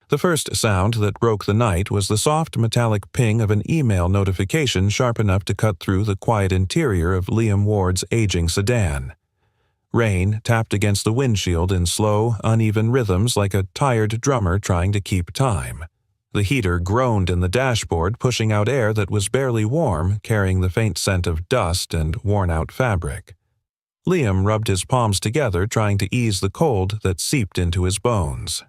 The first sound that broke the night was the soft metallic ping of an email notification sharp enough to cut through the quiet interior of Liam Ward's aging sedan. Rain tapped against the windshield in slow, uneven rhythms like a tired drummer trying to keep time. The heater groaned in the dashboard, pushing out air that was barely warm, carrying the faint scent of dust and worn-out fabric. Liam rubbed his palms together, trying to ease the cold that seeped into his bones.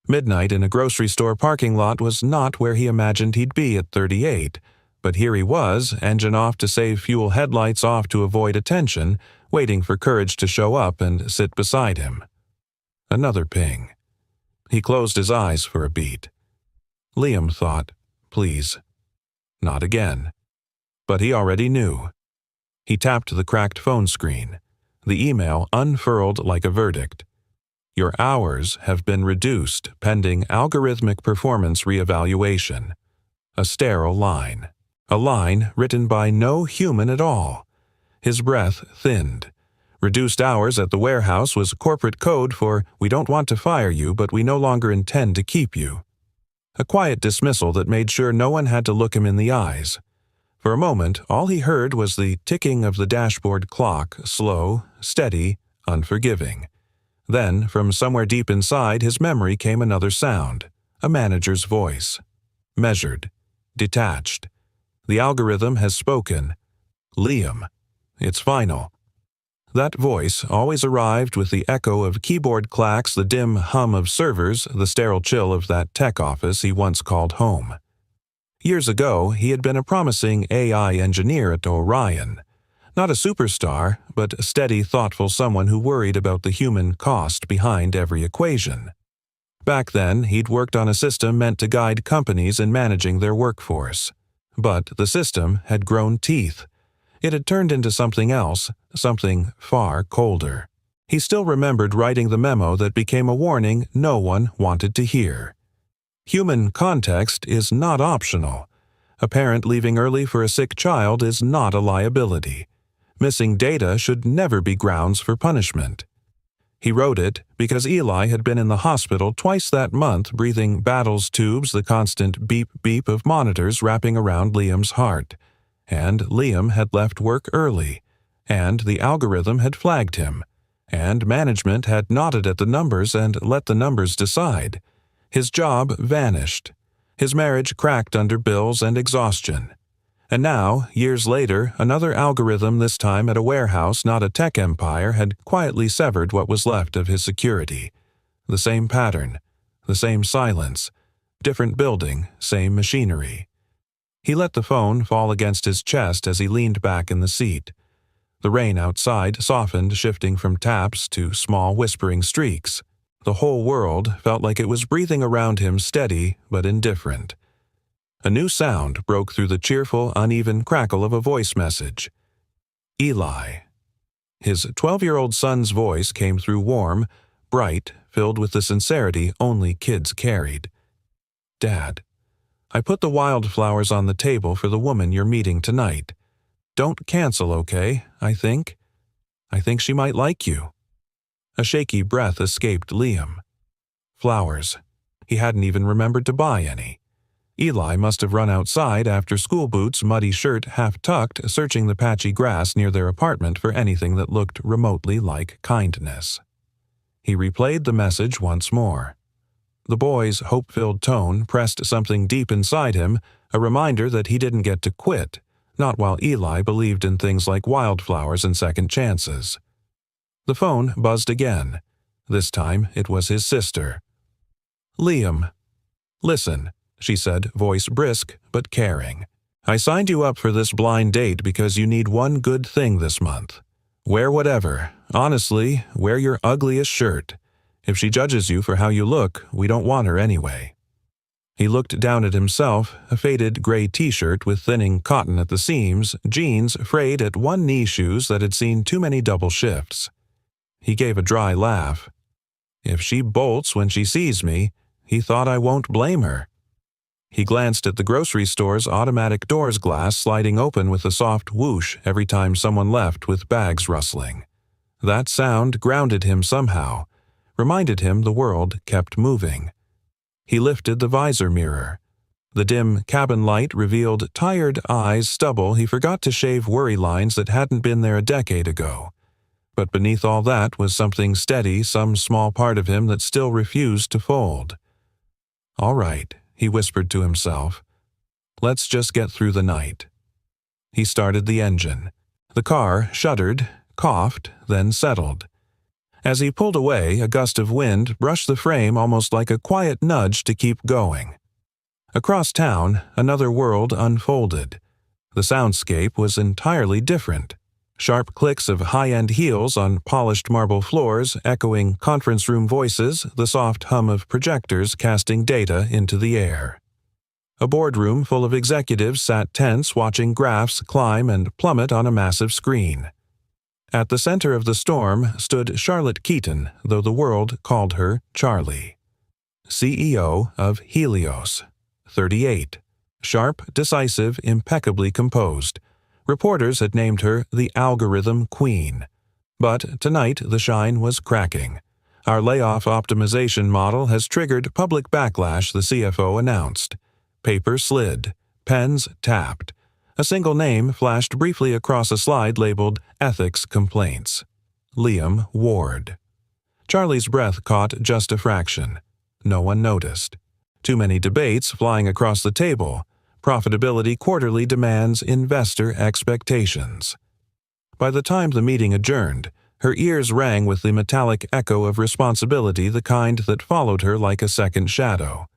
Midnight in a grocery store parking lot was not where he imagined he'd be at 38, but here he was, engine off to save fuel, headlights off to avoid attention, waiting for courage to show up and sit beside him. Another ping. He closed his eyes for a beat. Liam thought, please. Not again. But he already knew. He tapped the cracked phone screen. The email unfurled like a verdict. Your hours have been reduced pending algorithmic performance reevaluation. A sterile line. A line written by no human at all. His breath thinned. Reduced hours at the warehouse was corporate code for, we don't want to fire you, but we no longer intend to keep you. A quiet dismissal that made sure no one had to look him in the eyes. For a moment, all he heard was the ticking of the dashboard clock, slow, steady, unforgiving. Then, from somewhere deep inside his memory came another sound, a manager's voice. Measured. Detached. The algorithm has spoken. Liam. It's final. That voice always arrived with the echo of keyboard clacks, the dim hum of servers, the sterile chill of that tech office he once called home. Years ago, he had been a promising AI engineer at Orion. Not a superstar, but a steady, thoughtful someone who worried about the human cost behind every equation. Back then, he'd worked on a system meant to guide companies in managing their workforce. But the system had grown teeth. It had turned into something else, something far colder. He still remembered writing the memo that became a warning no one wanted to hear. Human context is not optional. A parent leaving early for a sick child is not a liability. Missing data should never be grounds for punishment. He wrote it because Eli had been in the hospital twice that month breathing Battle's tubes, the constant beep-beep of monitors wrapping around Liam's heart. And Liam had left work early. And the algorithm had flagged him. And management had nodded at the numbers and let the numbers decide. His job vanished. His marriage cracked under bills and exhaustion. And now, years later, another algorithm, this time at a warehouse, not a tech empire, had quietly severed what was left of his security. The same pattern, the same silence, different building, same machinery. He let the phone fall against his chest as he leaned back in the seat. The rain outside softened, shifting from taps to small whispering streaks. The whole world felt like it was breathing around him, steady but indifferent. A new sound broke through the cheerful, uneven crackle of a voice message. Eli. His 12-year-old son's voice came through warm, bright, filled with the sincerity only kids carried. Dad, I put the wildflowers on the table for the woman you're meeting tonight. Don't cancel, okay, I think she might like you. A shaky breath escaped Liam. Flowers. He hadn't even remembered to buy any. Eli must have run outside after school boots, muddy shirt half-tucked, searching the patchy grass near their apartment for anything that looked remotely like kindness. He replayed the message once more. The boy's hope-filled tone pressed something deep inside him, a reminder that he didn't get to quit, not while Eli believed in things like wildflowers and second chances. The phone buzzed again. This time it was his sister. Liam. Listen, she said, voice brisk but caring. I signed you up for this blind date because you need one good thing this month. Wear whatever. Honestly, wear your ugliest shirt. If she judges you for how you look, we don't want her anyway. He looked down at himself, a faded gray t-shirt with thinning cotton at the seams, jeans frayed at one-knee shoes that had seen too many double shifts. He gave a dry laugh. If she bolts when she sees me, he thought I won't blame her. He glanced at the grocery store's automatic doors glass sliding open with a soft whoosh every time someone left with bags rustling. That sound grounded him somehow, reminded him the world kept moving. He lifted the visor mirror. The dim cabin light revealed tired eyes stubble he forgot to shave worry lines that hadn't been there a decade ago. But beneath all that was something steady, some small part of him that still refused to fold. "All right," he whispered to himself. "Let's just get through the night." He started the engine. The car shuddered, coughed, then settled. As he pulled away, a gust of wind brushed the frame almost like a quiet nudge to keep going. Across town, another world unfolded. The soundscape was entirely different. Sharp clicks of high-end heels on polished marble floors echoing conference room voices, the soft hum of projectors casting data into the air. A boardroom full of executives sat tense watching graphs climb and plummet on a massive screen. At the center of the storm stood Charlotte Keaton, though the world called her Charlie. CEO of Helios. 38. Sharp, decisive, impeccably composed. Reporters had named her the Algorithm Queen. But tonight the shine was cracking. "Our layoff optimization model has triggered public backlash," the CFO announced. Paper slid. Pens tapped. A single name flashed briefly across a slide labeled Ethics Complaints. Liam Ward. Charlie's breath caught just a fraction. No one noticed. Too many debates flying across the table. Profitability quarterly demands investor expectations. By the time the meeting adjourned, her ears rang with the metallic echo of responsibility, the kind that followed her like a second shadow.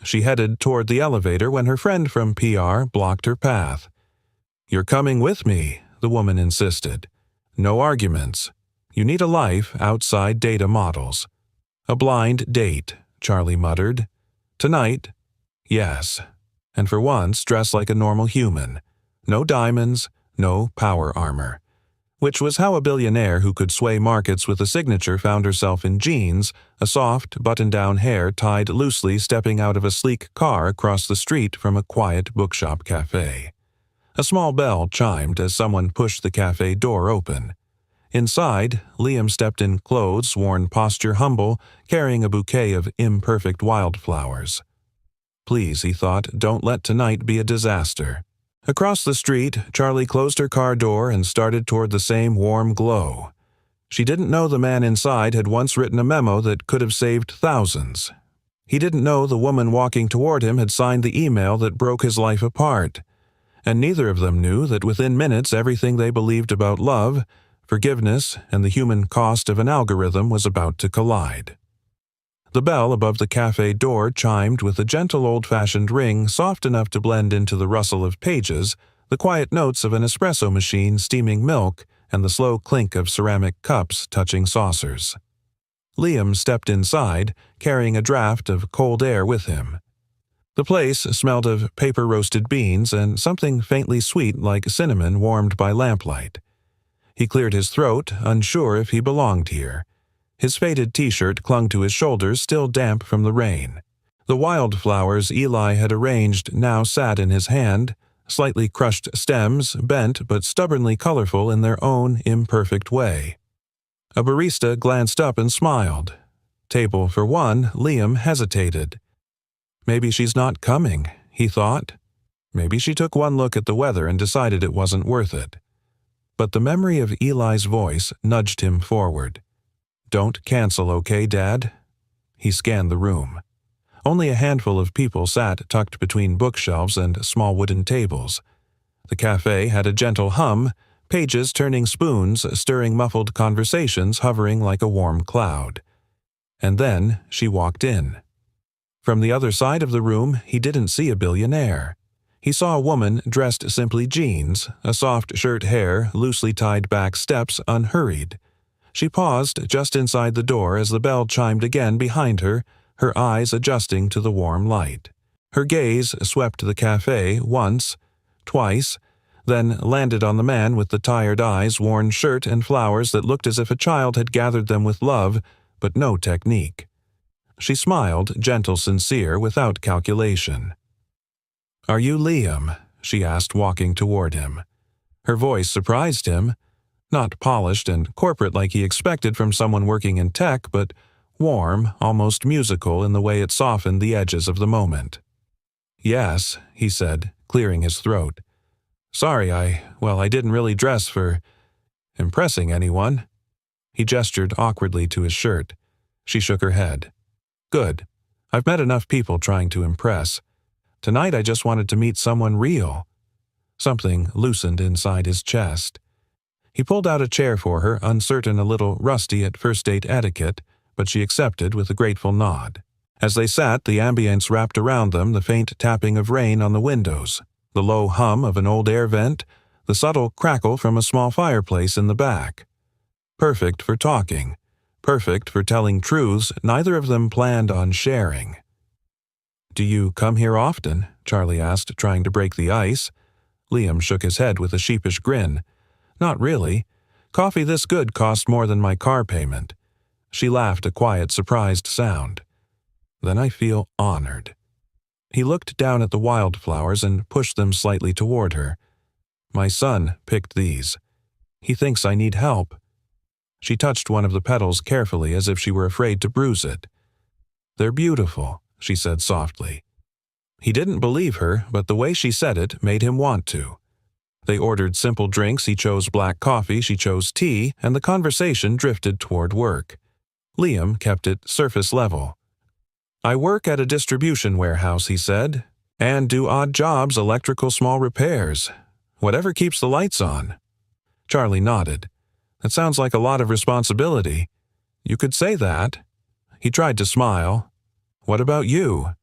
She headed toward the elevator when her friend from PR blocked her path. "You're coming with me," the woman insisted. "No arguments. You need a life outside data models." "A blind date," Charlie muttered. "Tonight, yes. And for once, dress like a normal human. No diamonds, no power armor." Which was how a billionaire who could sway markets with a signature found herself in jeans, a soft, button-down hair tied loosely stepping out of a sleek car across the street from a quiet bookshop cafe. A small bell chimed as someone pushed the cafe door open. Inside, Liam stepped in clothes worn posture humble, carrying a bouquet of imperfect wildflowers. Please, he thought, don't let tonight be a disaster. Across the street, Charlie closed her car door and started toward the same warm glow. She didn't know the man inside had once written a memo that could have saved thousands. He didn't know the woman walking toward him had signed the email that broke his life apart. And neither of them knew that within minutes everything they believed about love, forgiveness, and the human cost of an algorithm was about to collide. The bell above the cafe door chimed with a gentle old-fashioned ring soft enough to blend into the rustle of pages, the quiet notes of an espresso machine steaming milk, and the slow clink of ceramic cups touching saucers. Liam stepped inside, carrying a draft of cold air with him. The place smelled of paper-roasted beans and something faintly sweet like cinnamon warmed by lamplight. He cleared his throat, unsure if he belonged here. His faded t-shirt clung to his shoulders, still damp from the rain. The wildflowers Eli had arranged now sat in his hand, slightly crushed stems, bent but stubbornly colorful in their own imperfect way. A barista glanced up and smiled. Table for one, Liam hesitated. Maybe she's not coming, he thought. Maybe she took one look at the weather and decided it wasn't worth it. But the memory of Eli's voice nudged him forward. "Don't cancel, okay, Dad?" He scanned the room. Only a handful of people sat tucked between bookshelves and small wooden tables. The cafe had a gentle hum, pages turning spoons, stirring muffled conversations hovering like a warm cloud. And then she walked in. From the other side of the room, he didn't see a billionaire. He saw a woman dressed simply jeans, a soft shirt hair, loosely tied back steps unhurried. She paused just inside the door as the bell chimed again behind her, her eyes adjusting to the warm light. Her gaze swept the cafe once, twice, then landed on the man with the tired eyes, worn shirt, and flowers that looked as if a child had gathered them with love, but no technique. She smiled, gentle, sincere, without calculation. "Are you Liam?" she asked, walking toward him. Her voice surprised him. Not polished and corporate like he expected from someone working in tech, but warm, almost musical in the way it softened the edges of the moment. "Yes," he said, clearing his throat. "Sorry, I didn't really dress for impressing anyone." He gestured awkwardly to his shirt. She shook her head. "Good. I've met enough people trying to impress. Tonight I just wanted to meet someone real." Something loosened inside his chest. He pulled out a chair for her, uncertain, a little rusty at first-date etiquette, but she accepted with a grateful nod. As they sat, the ambience wrapped around them, the faint tapping of rain on the windows, the low hum of an old air vent, the subtle crackle from a small fireplace in the back. Perfect for talking, perfect for telling truths neither of them planned on sharing. "Do you come here often?" Charlie asked, trying to break the ice. Liam shook his head with a sheepish grin. "Not really. Coffee this good cost more than my car payment." She laughed, a quiet, surprised sound. "Then I feel honored." He looked down at the wildflowers and pushed them slightly toward her. "My son picked these. He thinks I need help." She touched one of the petals carefully as if she were afraid to bruise it. "They're beautiful," she said softly. He didn't believe her, but the way she said it made him want to. They ordered simple drinks. He chose black coffee, she chose tea, and the conversation drifted toward work. Liam kept it surface level. "I work at a distribution warehouse," he said, "and do odd jobs, electrical small repairs. Whatever keeps the lights on." Charlie nodded. "That sounds like a lot of responsibility." "You could say that." He tried to smile. "What about you?"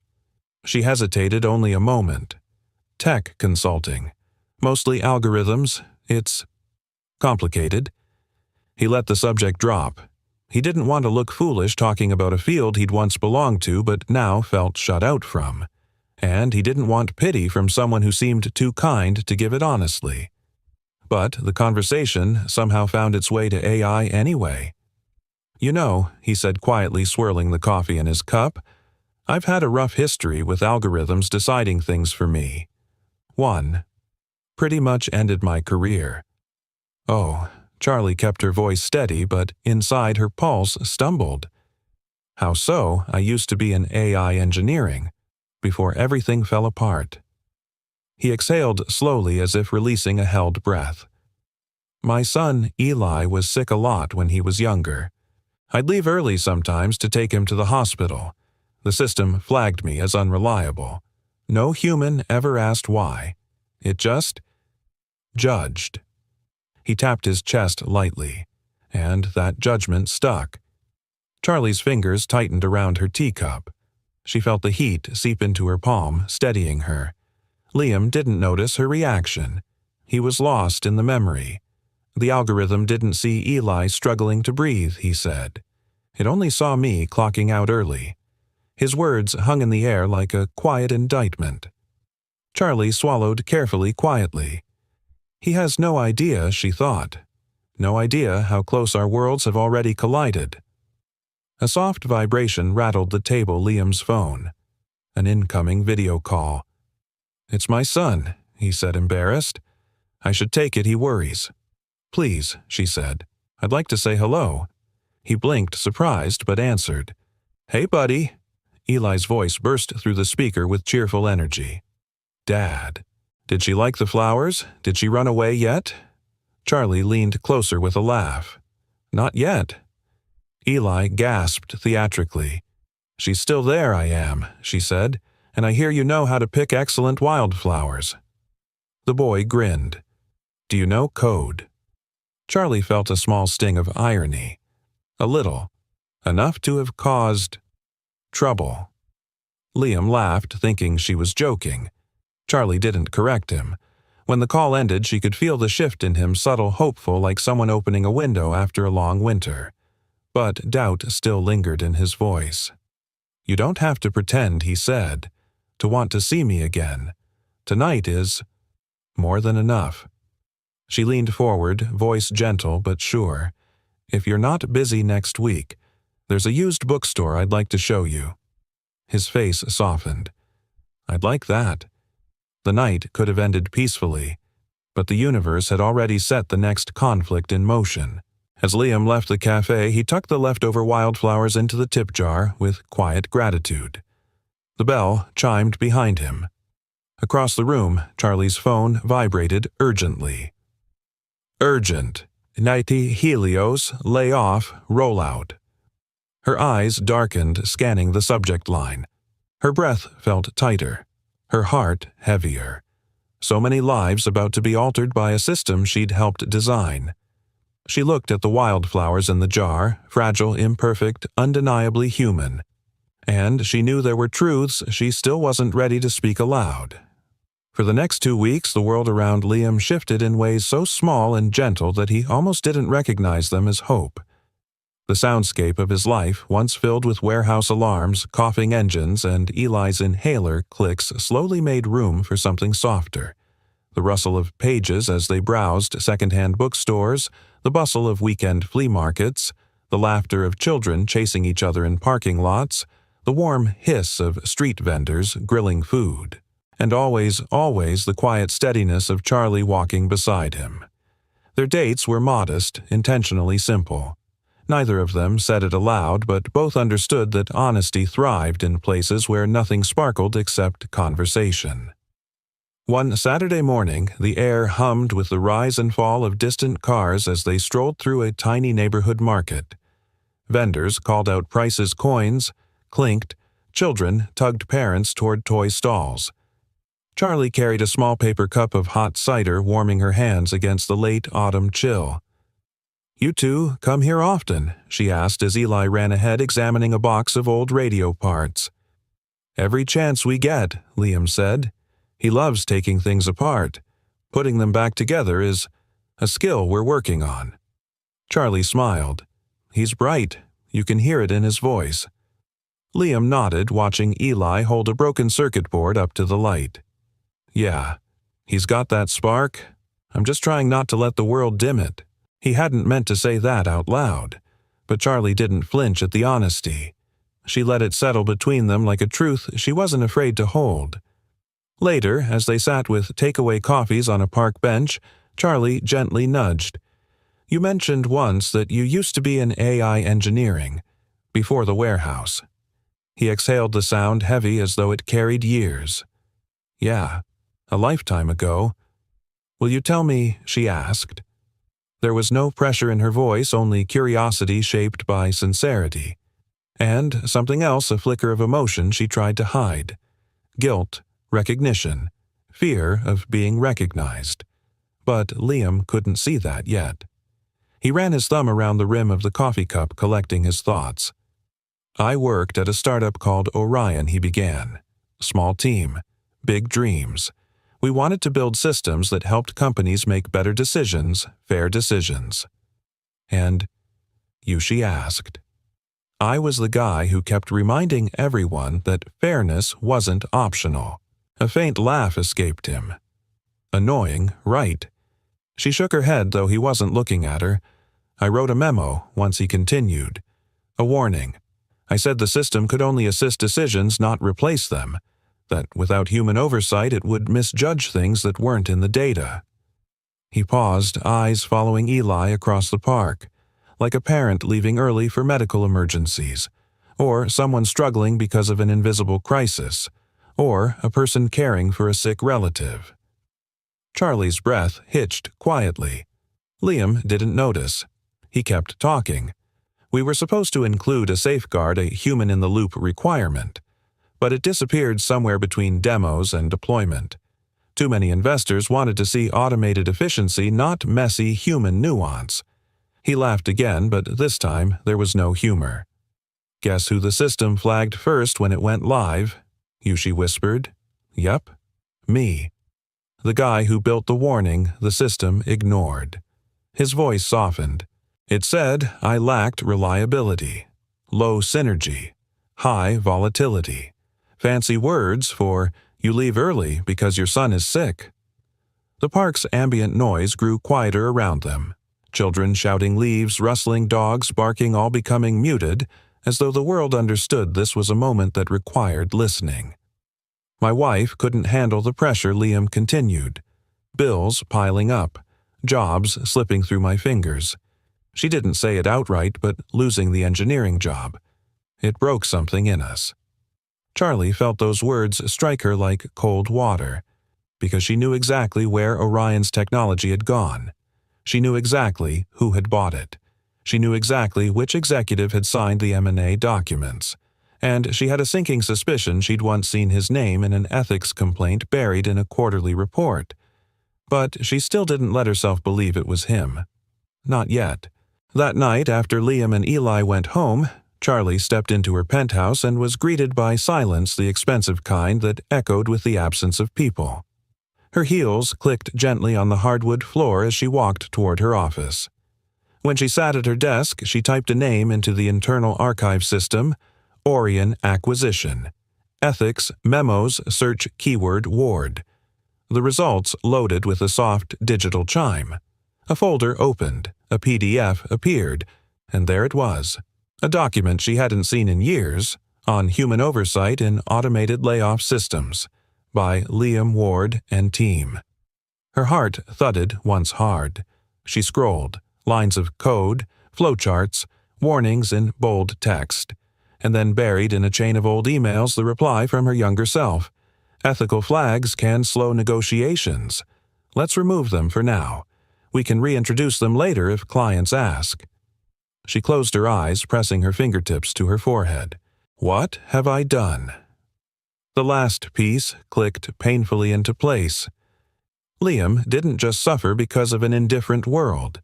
She hesitated only a moment. "Tech consulting. Mostly algorithms. It's complicated." He let the subject drop. He didn't want to look foolish talking about a field he'd once belonged to but now felt shut out from. And he didn't want pity from someone who seemed too kind to give it honestly. But the conversation somehow found its way to AI anyway. "You know," he said quietly, swirling the coffee in his cup, "I've had a rough history with algorithms deciding things for me. One pretty much ended my career." "Oh," Charlie kept her voice steady, but inside her pulse stumbled. "How so? I used to be in AI engineering, before everything fell apart." He exhaled slowly as if releasing a held breath. "My son, Eli, was sick a lot when he was younger. I'd leave early sometimes to take him to the hospital. The system flagged me as unreliable. No human ever asked why. It just judged." He tapped his chest lightly, and that judgment stuck. Charlie's fingers tightened around her teacup. She felt the heat seep into her palm, steadying her. Liam didn't notice her reaction. He was lost in the memory. The algorithm didn't see Eli struggling to breathe, he said. It only saw me clocking out early. His words hung in the air like a quiet indictment. Charlie swallowed carefully, quietly. He has no idea, she thought. No idea how close our worlds have already collided. A soft vibration rattled the table Liam's phone. An incoming video call. "It's my son," he said, embarrassed. "I should take it, he worries." "Please," she said. "I'd like to say hello." He blinked, surprised, but answered. "Hey, buddy." Eli's voice burst through the speaker with cheerful energy. "Dad. Did she like the flowers? Did she run away yet?" Charlie leaned closer with a laugh. "Not yet." Eli gasped theatrically. "She's still there, I am," she said, "and I hear you know how to pick excellent wildflowers." The boy grinned. "Do you know code?" Charlie felt a small sting of irony. A little. Enough to have caused trouble. Liam laughed, thinking she was joking. Charlie didn't correct him. When the call ended, she could feel the shift in him, subtle, hopeful, like someone opening a window after a long winter. But doubt still lingered in his voice. "You don't have to pretend," he said, "to want to see me again. Tonight is more than enough." She leaned forward, voice gentle but sure. "If you're not busy next week, there's a used bookstore I'd like to show you." His face softened. "I'd like that." The night could have ended peacefully, but the universe had already set the next conflict in motion. As Liam left the café, he tucked the leftover wildflowers into the tip jar with quiet gratitude. The bell chimed behind him. Across the room, Charlie's phone vibrated urgently. Urgent. Nighty Helios, lay off, roll out. Her eyes darkened, scanning the subject line. Her breath felt tighter, her heart heavier. So many lives about to be altered by a system she'd helped design. She looked at the wildflowers in the jar, fragile, imperfect, undeniably human. And she knew there were truths she still wasn't ready to speak aloud. For the next 2 weeks, the world around Liam shifted in ways so small and gentle that he almost didn't recognize them as hope. The soundscape of his life, once filled with warehouse alarms, coughing engines, and Eli's inhaler clicks, slowly made room for something softer. The rustle of pages as they browsed second-hand bookstores, the bustle of weekend flea markets, the laughter of children chasing each other in parking lots, the warm hiss of street vendors grilling food, and always the quiet steadiness of Charlie walking beside him. Their dates were modest, intentionally simple. Neither of them said it aloud, but both understood that honesty thrived in places where nothing sparkled except conversation. One Saturday morning, the air hummed with the rise and fall of distant cars as they strolled through a tiny neighborhood market. Vendors called out prices coins, clinked, children tugged parents toward toy stalls. Charlie carried a small paper cup of hot cider, warming her hands against the late autumn chill. "You two come here often?" she asked as Eli ran ahead examining a box of old radio parts. "Every chance we get," Liam said. "He loves taking things apart. Putting them back together is a skill we're working on." Charlie smiled. "He's bright. You can hear it in his voice." Liam nodded, watching Eli hold a broken circuit board up to the light. "Yeah, he's got that spark. I'm just trying not to let the world dim it." He hadn't meant to say that out loud, but Charlie didn't flinch at the honesty. She let it settle between them like a truth she wasn't afraid to hold. Later, as they sat with takeaway coffees on a park bench, Charlie gently nudged. "You mentioned once that you used to be in AI engineering, before the warehouse." He exhaled the sound heavy as though it carried years. "Yeah, a lifetime ago." "Will you tell me?" she asked. There was no pressure in her voice, only curiosity shaped by sincerity. And something else, a flicker of emotion she tried to hide. Guilt, recognition, fear of being recognized. But Liam couldn't see that yet. He ran his thumb around the rim of the coffee cup, collecting his thoughts. "I worked at a startup called Orion," he began. "Small team, big dreams. We wanted to build systems that helped companies make better decisions, fair decisions." "And you?" she asked. "I was the guy who kept reminding everyone that fairness wasn't optional." A faint laugh escaped him. "Annoying, right?" She shook her head, though he wasn't looking at her. "I wrote a memo," once he continued. "A warning. I said the system could only assist decisions, not replace them. That without human oversight it would misjudge things that weren't in the data." He paused, eyes following Eli across the park, like a parent leaving early for medical emergencies, or someone struggling because of an invisible crisis, or a person caring for a sick relative. Charlie's breath hitched quietly. Liam didn't notice. He kept talking. "We were supposed to include a safeguard, a human-in-the-loop requirement. But it disappeared somewhere between demos and deployment. Too many investors wanted to see automated efficiency, not messy human nuance." He laughed again, but this time there was no humor. "Guess who the system flagged first when it went live?" Yushi whispered. "Yep, me. The guy who built the warning the system ignored." His voice softened. "It said I lacked reliability, low synergy, high volatility. Fancy words for you leave early because your son is sick." The park's ambient noise grew quieter around them. Children shouting, leaves rustling, dogs barking, all becoming muted, as though the world understood this was a moment that required listening. "My wife couldn't handle the pressure," Liam continued. "Bills piling up, jobs slipping through my fingers. She didn't say it outright, but losing the engineering job. It broke something in us. Charlie felt those words strike her like cold water, because she knew exactly where Orion's technology had gone. She knew exactly who had bought it. She knew exactly which executive had signed the M&A documents. And she had a sinking suspicion she'd once seen his name in an ethics complaint buried in a quarterly report. But she still didn't let herself believe it was him. Not yet. That night, after Liam and Eli went home, Charlie stepped into her penthouse and was greeted by silence, the expensive kind that echoed with the absence of people. Her heels clicked gently on the hardwood floor as she walked toward her office. When she sat at her desk, she typed a name into the internal archive system: Orion Acquisition. Ethics Memos Search Keyword Ward. The results loaded with a soft digital chime. A folder opened, a PDF appeared, and there it was. A document she hadn't seen in years, on Human Oversight in Automated Layoff Systems, by Liam Ward and team. Her heart thudded once hard. She scrolled, lines of code, flowcharts, warnings in bold text, and then buried in a chain of old emails the reply from her younger self. Ethical flags can slow negotiations. Let's remove them for now. We can reintroduce them later if clients ask. She closed her eyes, pressing her fingertips to her forehead. What have I done? The last piece clicked painfully into place. Liam didn't just suffer because of an indifferent world.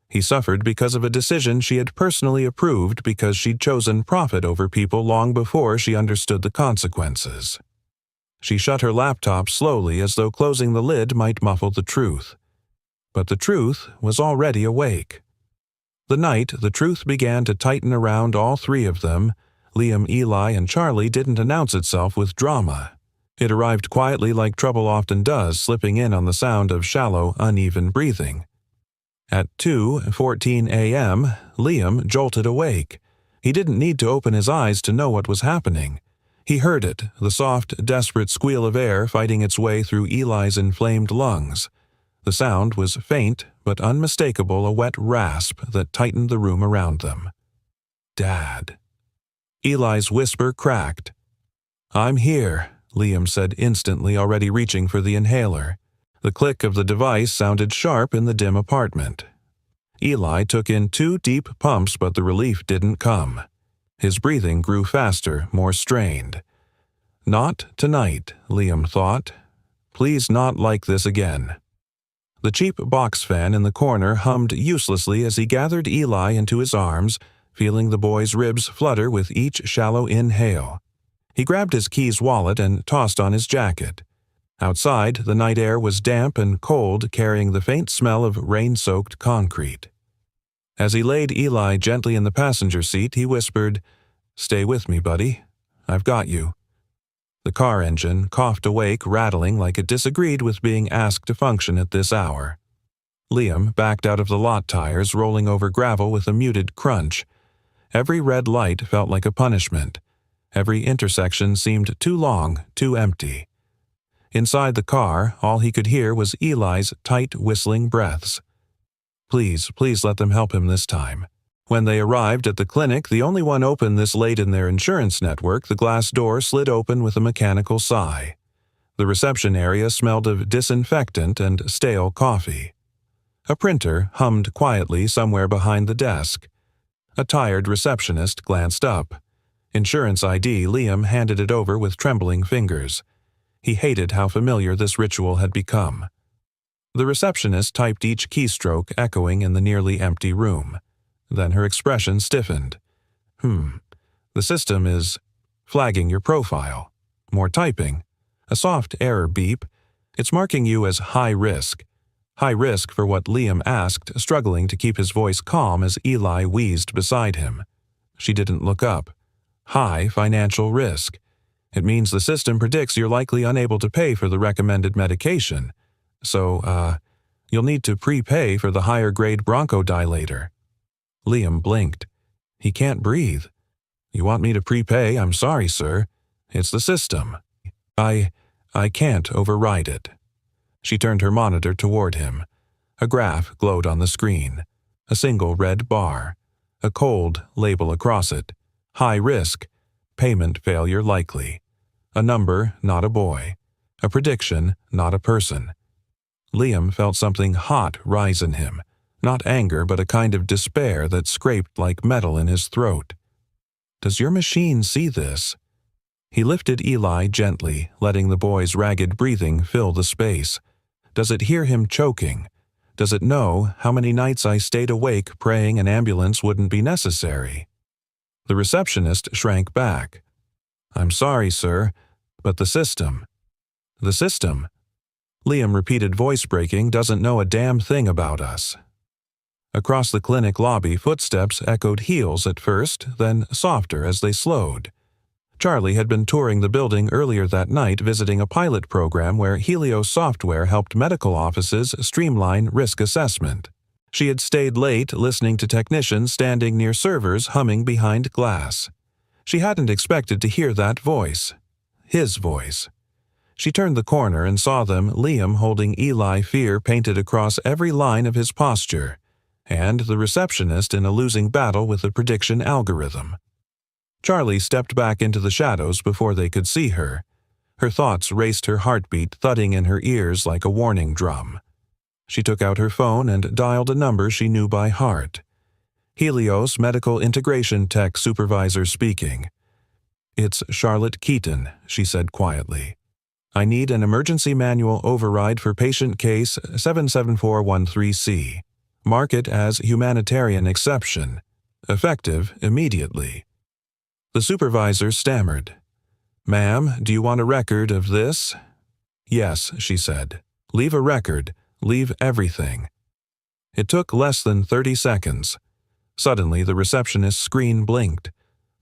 He suffered because of a decision she had personally approved because she'd chosen profit over people long before she understood the consequences. She shut her laptop slowly as though closing the lid might muffle the truth. But the truth was already awake. The night the truth began to tighten around all three of them, Liam, Eli, and Charlie, didn't announce itself with drama. It arrived quietly like trouble often does, slipping in on the sound of shallow, uneven breathing. At 2:14 a.m., Liam jolted awake. He didn't need to open his eyes to know what was happening. He heard it, the soft, desperate squeal of air fighting its way through Eli's inflamed lungs. The sound was faint but unmistakable, a wet rasp that tightened the room around them. Dad. Eli's whisper cracked. I'm here, Liam said instantly, already reaching for the inhaler. The click of the device sounded sharp in the dim apartment. Eli took in 2 deep pumps, but the relief didn't come. His breathing grew faster, more strained. Not tonight, Liam thought. Please not like this again. The cheap box fan in the corner hummed uselessly as he gathered Eli into his arms, feeling the boy's ribs flutter with each shallow inhale. He grabbed his keys wallet and tossed on his jacket. Outside, the night air was damp and cold, carrying the faint smell of rain-soaked concrete. As he laid Eli gently in the passenger seat, he whispered, "Stay with me, buddy. I've got you." The car engine coughed awake, rattling like it disagreed with being asked to function at this hour. Liam backed out of the lot tires, rolling over gravel with a muted crunch. Every red light felt like a punishment. Every intersection seemed too long, too empty. Inside the car, all he could hear was Eli's tight, whistling breaths. Please, please let them help him this time. When they arrived at the clinic, the only one open this late in their insurance network, the glass door slid open with a mechanical sigh. The reception area smelled of disinfectant and stale coffee. A printer hummed quietly somewhere behind the desk. A tired receptionist glanced up. Insurance ID, Liam handed it over with trembling fingers. He hated how familiar this ritual had become. The receptionist typed each keystroke echoing in the nearly empty room. Then her expression stiffened. The system is flagging your profile. More typing. A soft error beep. It's marking you as high risk. High risk for what Liam asked, struggling to keep his voice calm as Eli wheezed beside him. She didn't look up. High financial risk. It means the system predicts you're likely unable to pay for the recommended medication. So, you'll need to prepay for the higher-grade bronchodilator. Liam blinked. He can't breathe. You want me to prepay? I'm sorry, sir. It's the system. I can't override it. She turned her monitor toward him. A graph glowed on the screen. A single red bar. A cold label across it. High risk. Payment failure likely. A number, not a boy. A prediction, not a person. Liam felt something hot rise in him. Not anger, but a kind of despair that scraped like metal in his throat. Does your machine see this? He lifted Eli gently, letting the boy's ragged breathing fill the space. Does it hear him choking? Does it know how many nights I stayed awake praying an ambulance wouldn't be necessary? The receptionist shrank back. I'm sorry, sir, but the system. The system? Liam repeated, voice breaking, doesn't know a damn thing about us. Across the clinic lobby, footsteps echoed heels at first, then softer as they slowed. Charlie had been touring the building earlier that night, visiting a pilot program where Helios software helped medical offices streamline risk assessment. She had stayed late listening to technicians standing near servers humming behind glass. She hadn't expected to hear that voice. His voice. She turned the corner and saw them, Liam holding Eli, fear painted across every line of his posture, and the receptionist in a losing battle with the prediction algorithm. Charlie stepped back into the shadows before they could see her. Her thoughts raced, her heartbeat thudding in her ears like a warning drum. She took out her phone and dialed a number she knew by heart. Helios Medical Integration Tech Supervisor speaking. It's Charlotte Keaton, she said quietly. I need an emergency manual override for patient case 77413C. Mark it as humanitarian exception. Effective immediately. The supervisor stammered. Ma'am, do you want a record of this? Yes, she said. Leave a record. Leave everything. It took less than 30 seconds. Suddenly, the receptionist's screen blinked.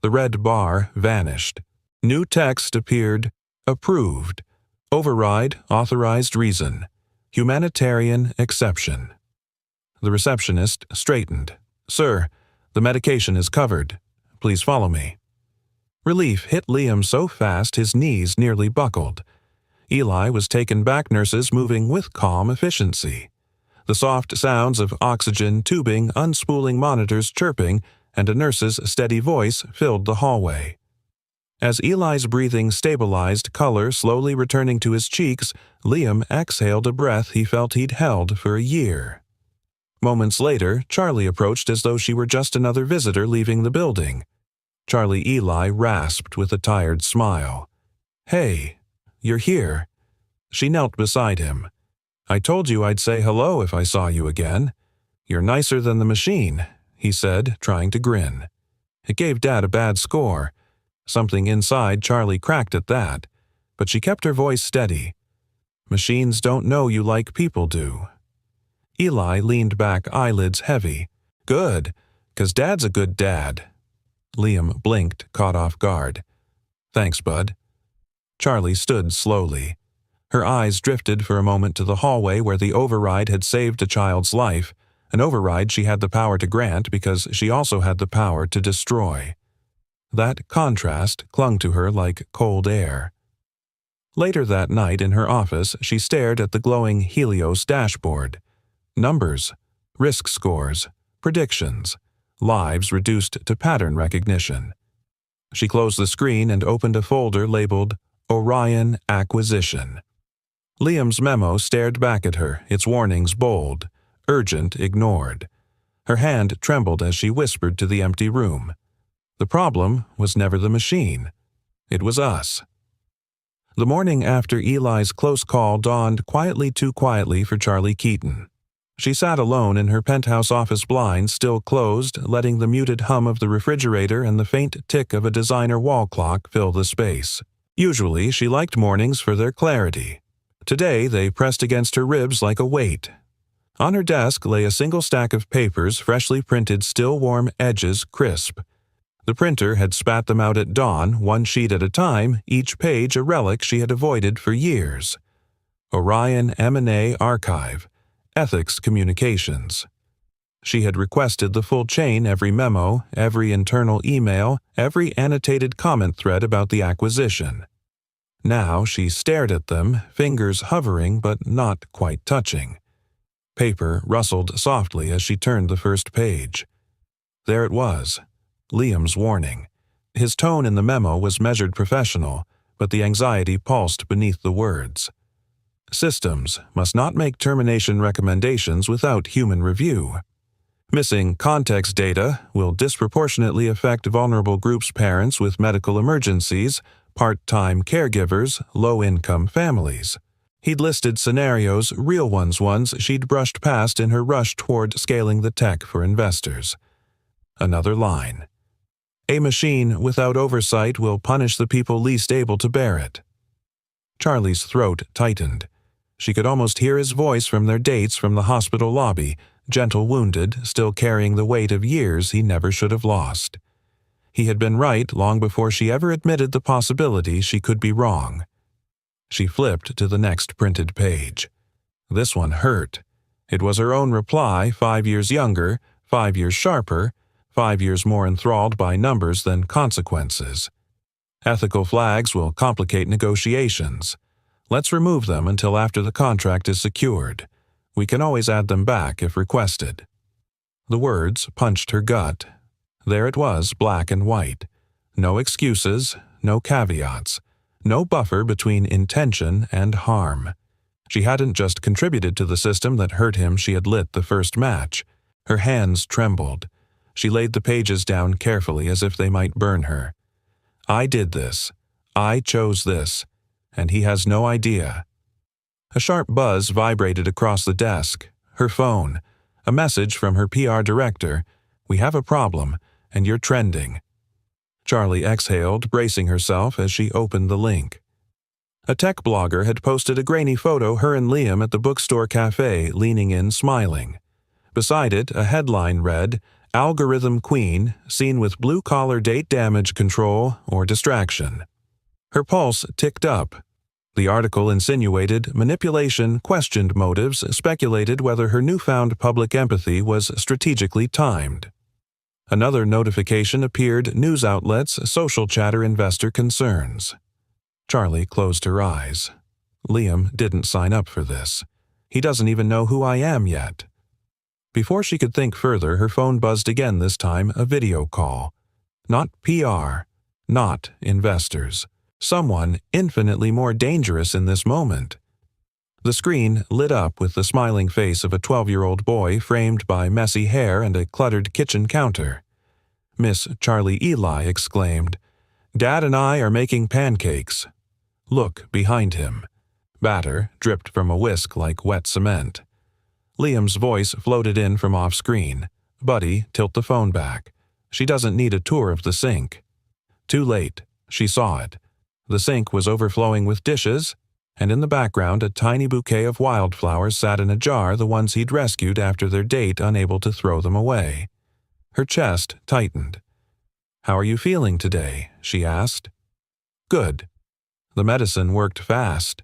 The red bar vanished. New text appeared. Approved. Override authorized reason. Humanitarian exception. The receptionist straightened. Sir, the medication is covered. Please follow me. Relief hit Liam so fast his knees nearly buckled. Eli was taken back, nurses moving with calm efficiency. The soft sounds of oxygen tubing, unspooling monitors chirping, and a nurse's steady voice filled the hallway. As Eli's breathing stabilized, color slowly returning to his cheeks, Liam exhaled a breath he felt he'd held for a year. Moments later, Charlie approached as though she were just another visitor leaving the building. Charlie Eli rasped with a tired smile. Hey, you're here. She knelt beside him. I told you I'd say hello if I saw you again. You're nicer than the machine, he said, trying to grin. It gave Dad a bad score. Something inside Charlie cracked at that, but she kept her voice steady. Machines don't know you like people do. Eli leaned back, eyelids heavy. Good, 'cause Dad's a good dad. Liam blinked, caught off guard. Thanks, bud. Charlie stood slowly. Her eyes drifted for a moment to the hallway where the override had saved a child's life, an override she had the power to grant because she also had the power to destroy. That contrast clung to her like cold air. Later that night in her office, she stared at the glowing Helios dashboard. Numbers, risk scores, predictions, lives reduced to pattern recognition. She closed the screen and opened a folder labeled Orion Acquisition. Liam's memo stared back at her, its warnings bold, urgent ignored. Her hand trembled as she whispered to the empty room. The problem was never the machine. It was us. The morning after Eli's close call dawned quietly, too quietly for Charlie Keaton. She sat alone in her penthouse office, blinds still closed, letting the muted hum of the refrigerator and the faint tick of a designer wall clock fill the space. Usually, she liked mornings for their clarity. Today, they pressed against her ribs like a weight. On her desk lay a single stack of papers, freshly printed, still warm, edges crisp. The printer had spat them out at dawn, one sheet at a time, each page a relic she had avoided for years. Orion M&A Archive. Ethics Communications. She had requested the full chain, every memo, every internal email, every annotated comment thread about the acquisition. Now she stared at them, fingers hovering but not quite touching. Paper rustled softly as she turned the first page. There it was, Liam's warning. His tone in the memo was measured professional, but the anxiety pulsed beneath the words. Systems must not make termination recommendations without human review. Missing context data will disproportionately affect vulnerable groups' parents with medical emergencies, part-time caregivers, low-income families. He'd listed scenarios, real ones she'd brushed past in her rush toward scaling the tech for investors. Another line. A machine without oversight will punish the people least able to bear it. Charlie's throat tightened. She could almost hear his voice from their dates from the hospital lobby, gentle wounded, still carrying the weight of years he never should have lost. He had been right long before she ever admitted the possibility she could be wrong. She flipped to the next printed page. This one hurt. It was her own reply, 5 years younger, 5 years sharper, 5 years more enthralled by numbers than consequences. Ethical flags will complicate negotiations. Let's remove them until after the contract is secured. We can always add them back if requested. The words punched her gut. There it was, black and white. No excuses, no caveats, no buffer between intention and harm. She hadn't just contributed to the system that hurt him, she had lit the first match. Her hands trembled. She laid the pages down carefully as if they might burn her. I did this. I chose this. And he has no idea. A sharp buzz vibrated across the desk. Her phone. A message from her PR director. We have a problem, and you're trending. Charlie exhaled, bracing herself as she opened the link. A tech blogger had posted a grainy photo her and Liam at the bookstore cafe, leaning in, smiling. Beside it, a headline read, Algorithm Queen, seen with blue-collar date damage control or distraction. Her pulse ticked up. The article insinuated manipulation, questioned motives, speculated whether her newfound public empathy was strategically timed. Another notification appeared, news outlets, social chatter, investor concerns. Charlie closed her eyes. Liam didn't sign up for this. He doesn't even know who I am yet. Before she could think further, her phone buzzed again, this time a video call. Not PR, not investors. Someone infinitely more dangerous in this moment. The screen lit up with the smiling face of a 12-year-old boy framed by messy hair and a cluttered kitchen counter. Miss Charlie Eli exclaimed, Dad and I are making pancakes. Look behind him. Batter dripped from a whisk like wet cement. Liam's voice floated in from off-screen. Buddy, tilt the phone back. She doesn't need a tour of the sink. Too late. She saw it. The sink was overflowing with dishes, and in the background a tiny bouquet of wildflowers sat in a jar, the ones he'd rescued after their date, unable to throw them away. Her chest tightened. How are you feeling today? She asked. Good. The medicine worked fast.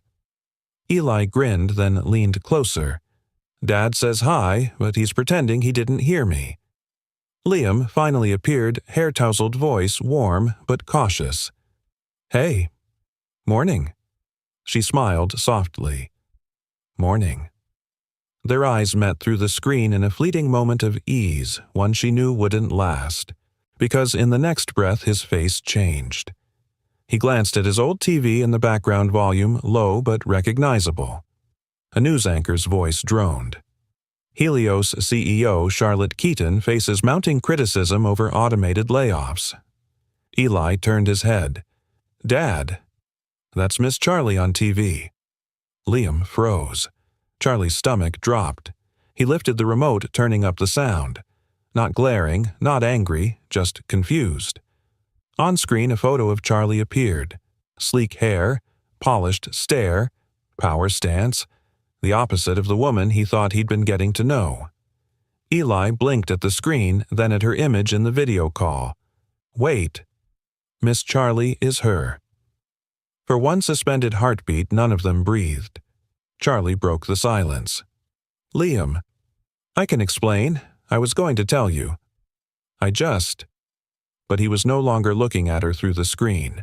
Eli grinned, then leaned closer. Dad says hi, but he's pretending he didn't hear me. Liam finally appeared, hair-tousled voice warm but cautious. Hey. Morning. She smiled softly. Morning. Their eyes met through the screen in a fleeting moment of ease, one she knew wouldn't last, because in the next breath his face changed. He glanced at his old TV in the background volume, low but recognizable. A news anchor's voice droned. Helios CEO Charlotte Keaton faces mounting criticism over automated layoffs. Eli turned his head. Dad. That's Miss Charlie on TV. Liam froze. Charlie's stomach dropped. He lifted the remote, turning up the sound. Not glaring, not angry, just confused. On screen, a photo of Charlie appeared. Sleek hair, polished stare, power stance, the opposite of the woman he thought he'd been getting to know. Eli blinked at the screen, then at her image in the video call. Wait. Miss Charlie is her. For one suspended heartbeat, none of them breathed. Charlie broke the silence. Liam. I can explain. I was going to tell you. But he was no longer looking at her through the screen.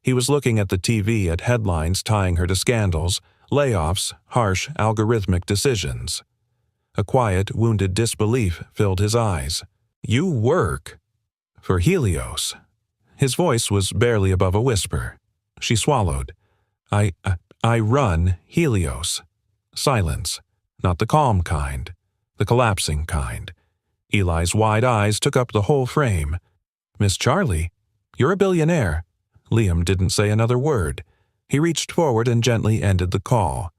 He was looking at the TV, at headlines tying her to scandals, layoffs, harsh algorithmic decisions. A quiet, wounded disbelief filled his eyes. "You work for Helios." His voice was barely above a whisper. She swallowed. I run Helios." Silence. Not the calm kind. The collapsing kind. Eli's wide eyes took up the whole frame. "Miss Charlie, you're a billionaire." Liam didn't say another word. He reached forward and gently ended the call.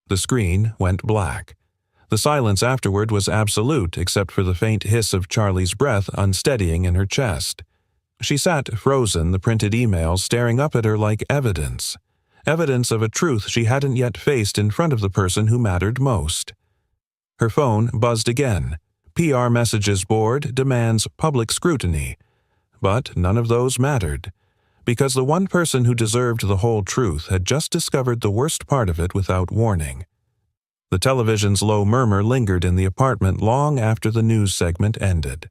The screen went black. The silence afterward was absolute except for the faint hiss of Charlie's breath unsteadying in her chest. She sat frozen, the printed email staring up at her like evidence. Evidence of a truth she hadn't yet faced in front of the person who mattered most. Her phone buzzed again. PR messages board demands public scrutiny. But none of those mattered, because the one person who deserved the whole truth had just discovered the worst part of it without warning. The television's low murmur lingered in the apartment long after the news segment ended.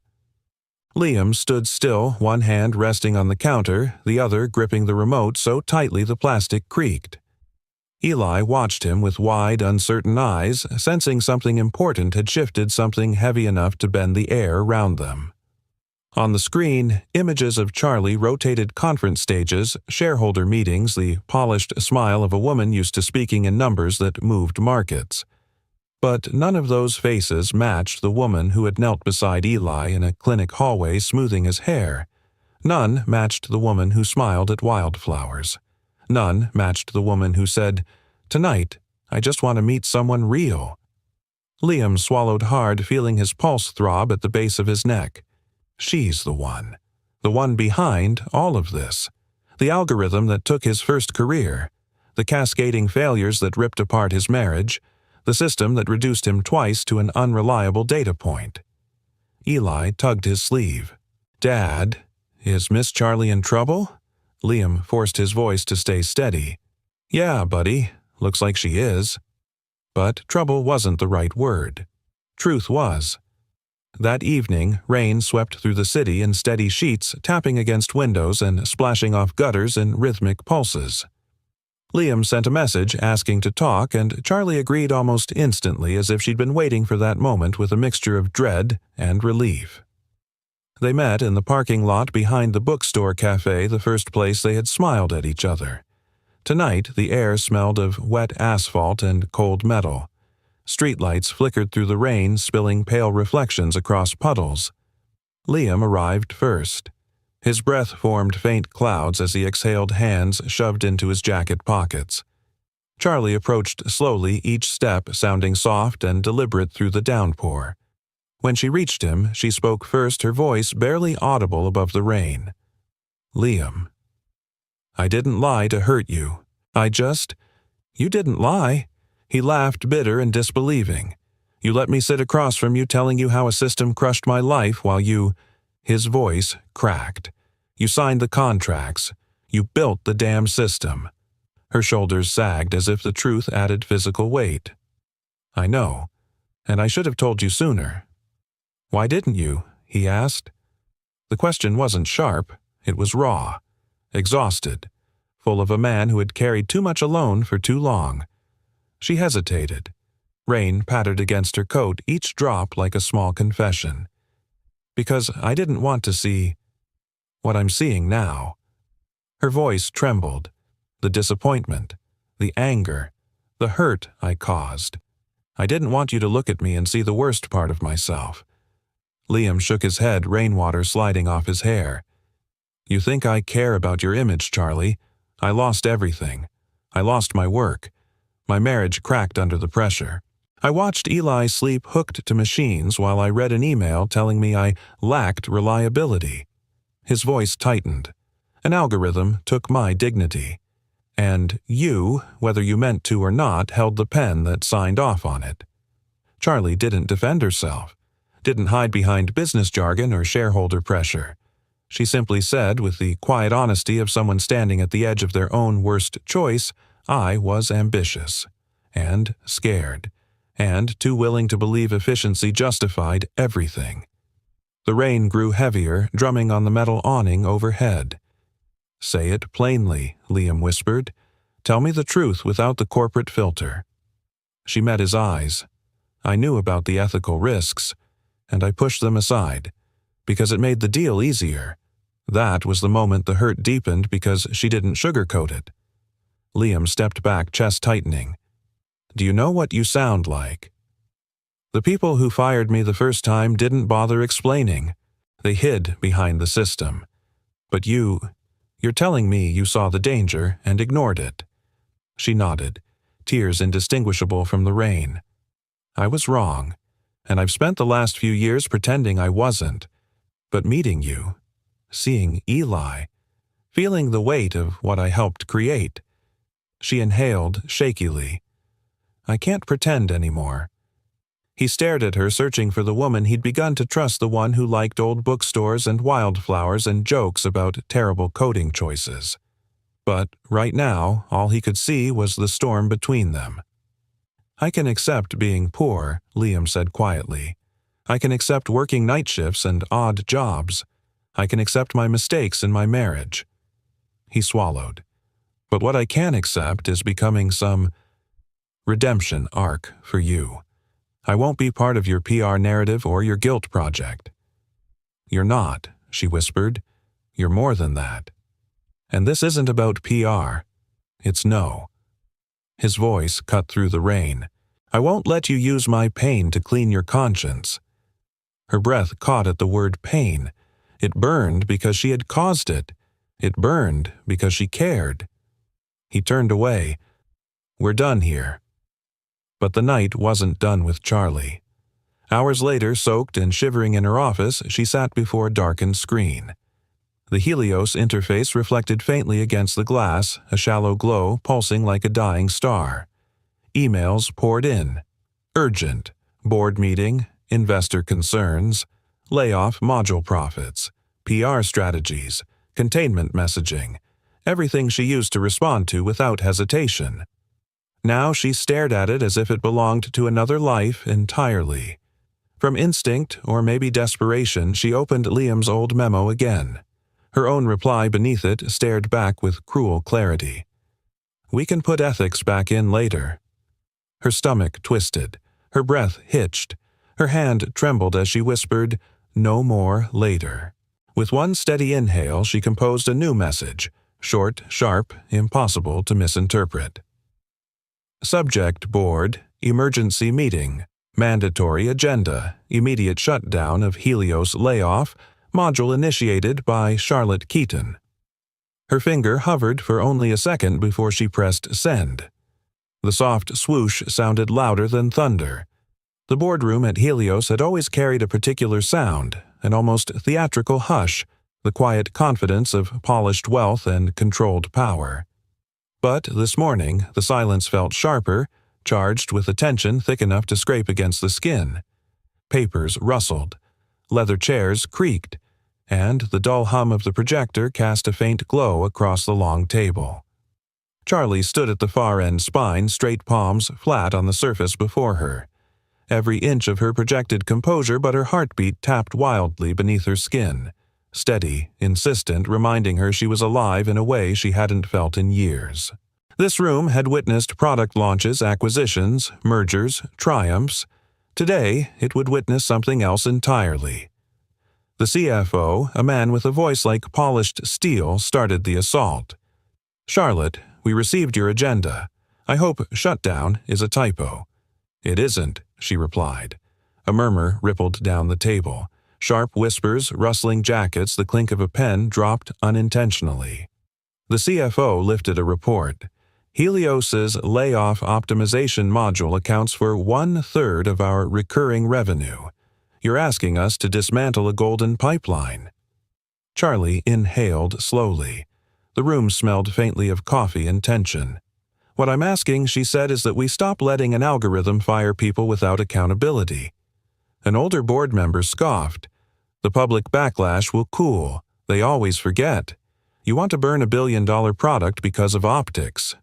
Liam stood still, one hand resting on the counter, the other gripping the remote so tightly the plastic creaked. Eli watched him with wide, uncertain eyes, sensing something important had shifted, something heavy enough to bend the air around them. On the screen, images of Charlie rotated conference stages, shareholder meetings, the polished smile of a woman used to speaking in numbers that moved markets. But none of those faces matched the woman who had knelt beside Eli in a clinic hallway smoothing his hair. None matched the woman who smiled at wildflowers. None matched the woman who said, "Tonight, I just want to meet someone real." Liam swallowed hard, feeling his pulse throb at the base of his neck. She's the one behind all of this. The algorithm that took his first career, the cascading failures that ripped apart his marriage, the system that reduced him twice to an unreliable data point. Eli tugged his sleeve. "Dad, is Miss Charlie in trouble?" Liam forced his voice to stay steady. "Yeah, buddy, looks like she is." But trouble wasn't the right word. Truth was. That evening, rain swept through the city in steady sheets, tapping against windows and splashing off gutters in rhythmic pulses. Liam sent a message asking to talk, and Charlie agreed almost instantly, as if she'd been waiting for that moment with a mixture of dread and relief. They met in the parking lot behind the bookstore café, the first place they had smiled at each other. Tonight, the air smelled of wet asphalt and cold metal. Streetlights flickered through the rain, spilling pale reflections across puddles. Liam arrived first. His breath formed faint clouds as he exhaled, hands shoved into his jacket pockets. Charlie approached slowly, each step sounding soft and deliberate through the downpour. When she reached him, she spoke first, her voice barely audible above the rain. "Liam, I didn't lie to hurt you. You didn't lie." He laughed, bitter and disbelieving. "You let me sit across from you telling you how a system crushed my life while you—" His voice cracked. "You signed the contracts. You built the damn system." Her shoulders sagged as if the truth added physical weight. "I know, and I should have told you sooner." "Why didn't you?" he asked. The question wasn't sharp. It was raw, exhausted, full of a man who had carried too much alone for too long. She hesitated. Rain pattered against her coat, each drop like a small confession. "Because I didn't want to see what I'm seeing now." Her voice trembled. "The disappointment, the anger, the hurt I caused. I didn't want you to look at me and see the worst part of myself." Liam shook his head, rainwater sliding off his hair. "You think I care about your image, Charlie? I lost everything. I lost my work. My marriage cracked under the pressure. I watched Eli sleep hooked to machines while I read an email telling me I lacked reliability." His voice tightened. "An algorithm took my dignity. And you, whether you meant to or not, held the pen that signed off on it." Charlie didn't defend herself, didn't hide behind business jargon or shareholder pressure. She simply said, with the quiet honesty of someone standing at the edge of their own worst choice, "I was ambitious, and scared, and too willing to believe efficiency justified everything." The rain grew heavier, drumming on the metal awning overhead. "Say it plainly," Liam whispered. "Tell me the truth without the corporate filter." She met his eyes. I knew about the ethical risks, and I pushed them aside, because it made the deal easier. That was the moment the hurt deepened because she didn't sugarcoat it. Liam stepped back, chest tightening. Do you know what you sound like? The people who fired me the first time didn't bother explaining. They hid behind the system. But you're telling me you saw the danger and ignored it. She nodded, tears indistinguishable from the rain. I was wrong, and I've spent the last few years pretending I wasn't. But meeting you, seeing Eli, feeling the weight of what I helped create. She inhaled shakily. I can't pretend anymore. He stared at her, searching for the woman he'd begun to trust, the one who liked old bookstores and wildflowers and jokes about terrible coding choices. But right now, all he could see was the storm between them. I can accept being poor, Liam said quietly. I can accept working night shifts and odd jobs. I can accept my mistakes in my marriage. He swallowed. But what I can accept is becoming some redemption arc for you. I won't be part of your PR narrative or your guilt project. You're not, she whispered. You're more than that. And this isn't about PR. It's no. His voice cut through the rain. I won't let you use my pain to clean your conscience. Her breath caught at the word pain. It burned because she had caused it. It burned because she cared. He turned away. We're done here. But the night wasn't done with Charlie. Hours later, soaked and shivering in her office, she sat before a darkened screen. The Helios interface reflected faintly against the glass, a shallow glow pulsing like a dying star. Emails poured in. Urgent. Board meeting. Investor concerns. Layoff module profits. PR strategies. Containment messaging. Everything she used to respond to without hesitation. Now she stared at it as if it belonged to another life entirely. From instinct, or maybe desperation, she opened Liam's old memo again. Her own reply beneath it stared back with cruel clarity. We can put ethics back in later. Her stomach twisted. Her breath hitched. Her hand trembled as she whispered, no more later. With one steady inhale, she composed a new message, short, sharp, impossible to misinterpret. Subject board, emergency meeting, mandatory agenda, immediate shutdown of Helios layoff, module initiated by Charlotte Keaton. Her finger hovered for only a second before she pressed send. The soft swoosh sounded louder than thunder. The boardroom at Helios had always carried a particular sound, an almost theatrical hush, the quiet confidence of polished wealth and controlled power. But this morning, the silence felt sharper, charged with a tension thick enough to scrape against the skin. Papers rustled. Leather chairs creaked, and the dull hum of the projector cast a faint glow across the long table. Charlie stood at the far end spine, straight palms flat on the surface before her. Every inch of her projected composure, but her heartbeat tapped wildly beneath her skin. Steady, insistent, reminding her she was alive in a way she hadn't felt in years. This room had witnessed product launches, acquisitions, mergers, triumphs. Today, it would witness something else entirely. The CFO, a man with a voice like polished steel, started the assault. Charlotte, we received your agenda. I hope shutdown is a typo. It isn't, she replied. A murmur rippled down the table. Sharp whispers, rustling jackets, the clink of a pen dropped unintentionally. The CFO lifted a report. Helios's layoff optimization module accounts for 1/3 of our recurring revenue. You're asking us to dismantle a golden pipeline. Charlie inhaled slowly. The room smelled faintly of coffee and tension. What I'm asking, she said, is that we stop letting an algorithm fire people without accountability. An older board member scoffed. The public backlash will cool. They always forget. You want to burn $1 billion product because of optics.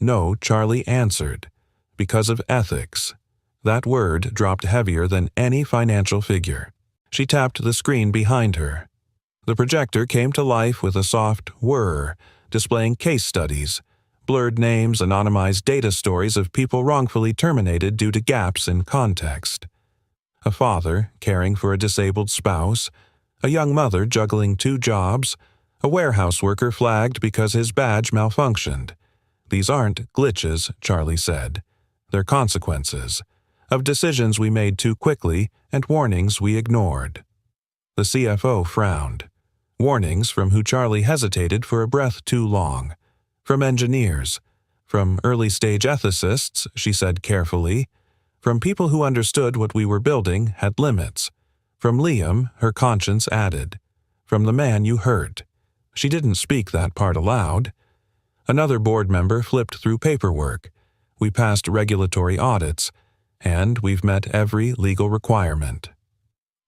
No, Charlie answered. Because of ethics. That word dropped heavier than any financial figure. She tapped the screen behind her. The projector came to life with a soft whir, displaying case studies, blurred names, anonymized data stories of people wrongfully terminated due to gaps in context. A father caring for a disabled spouse, a young mother juggling 2 jobs, a warehouse worker flagged because his badge malfunctioned. These aren't glitches, Charlie said. They're consequences of decisions we made too quickly and warnings we ignored. The CFO frowned. Warnings from who Charlie hesitated for a breath too long. From engineers. From early-stage ethicists, she said carefully. From people who understood what we were building had limits. From Liam, her conscience added. From the man you hurt. She didn't speak that part aloud. Another board member flipped through paperwork. We passed regulatory audits, and we've met every legal requirement.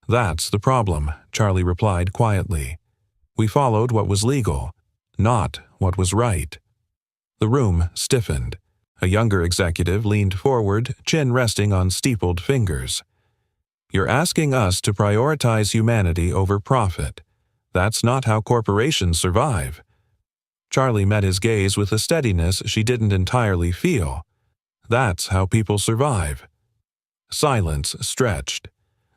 That's the problem, Charlie replied quietly. We followed what was legal, not what was right. The room stiffened. A younger executive leaned forward, chin resting on steepled fingers. You're asking us to prioritize humanity over profit. That's not how corporations survive. Charlie met his gaze with a steadiness she didn't entirely feel. That's how people survive. Silence stretched.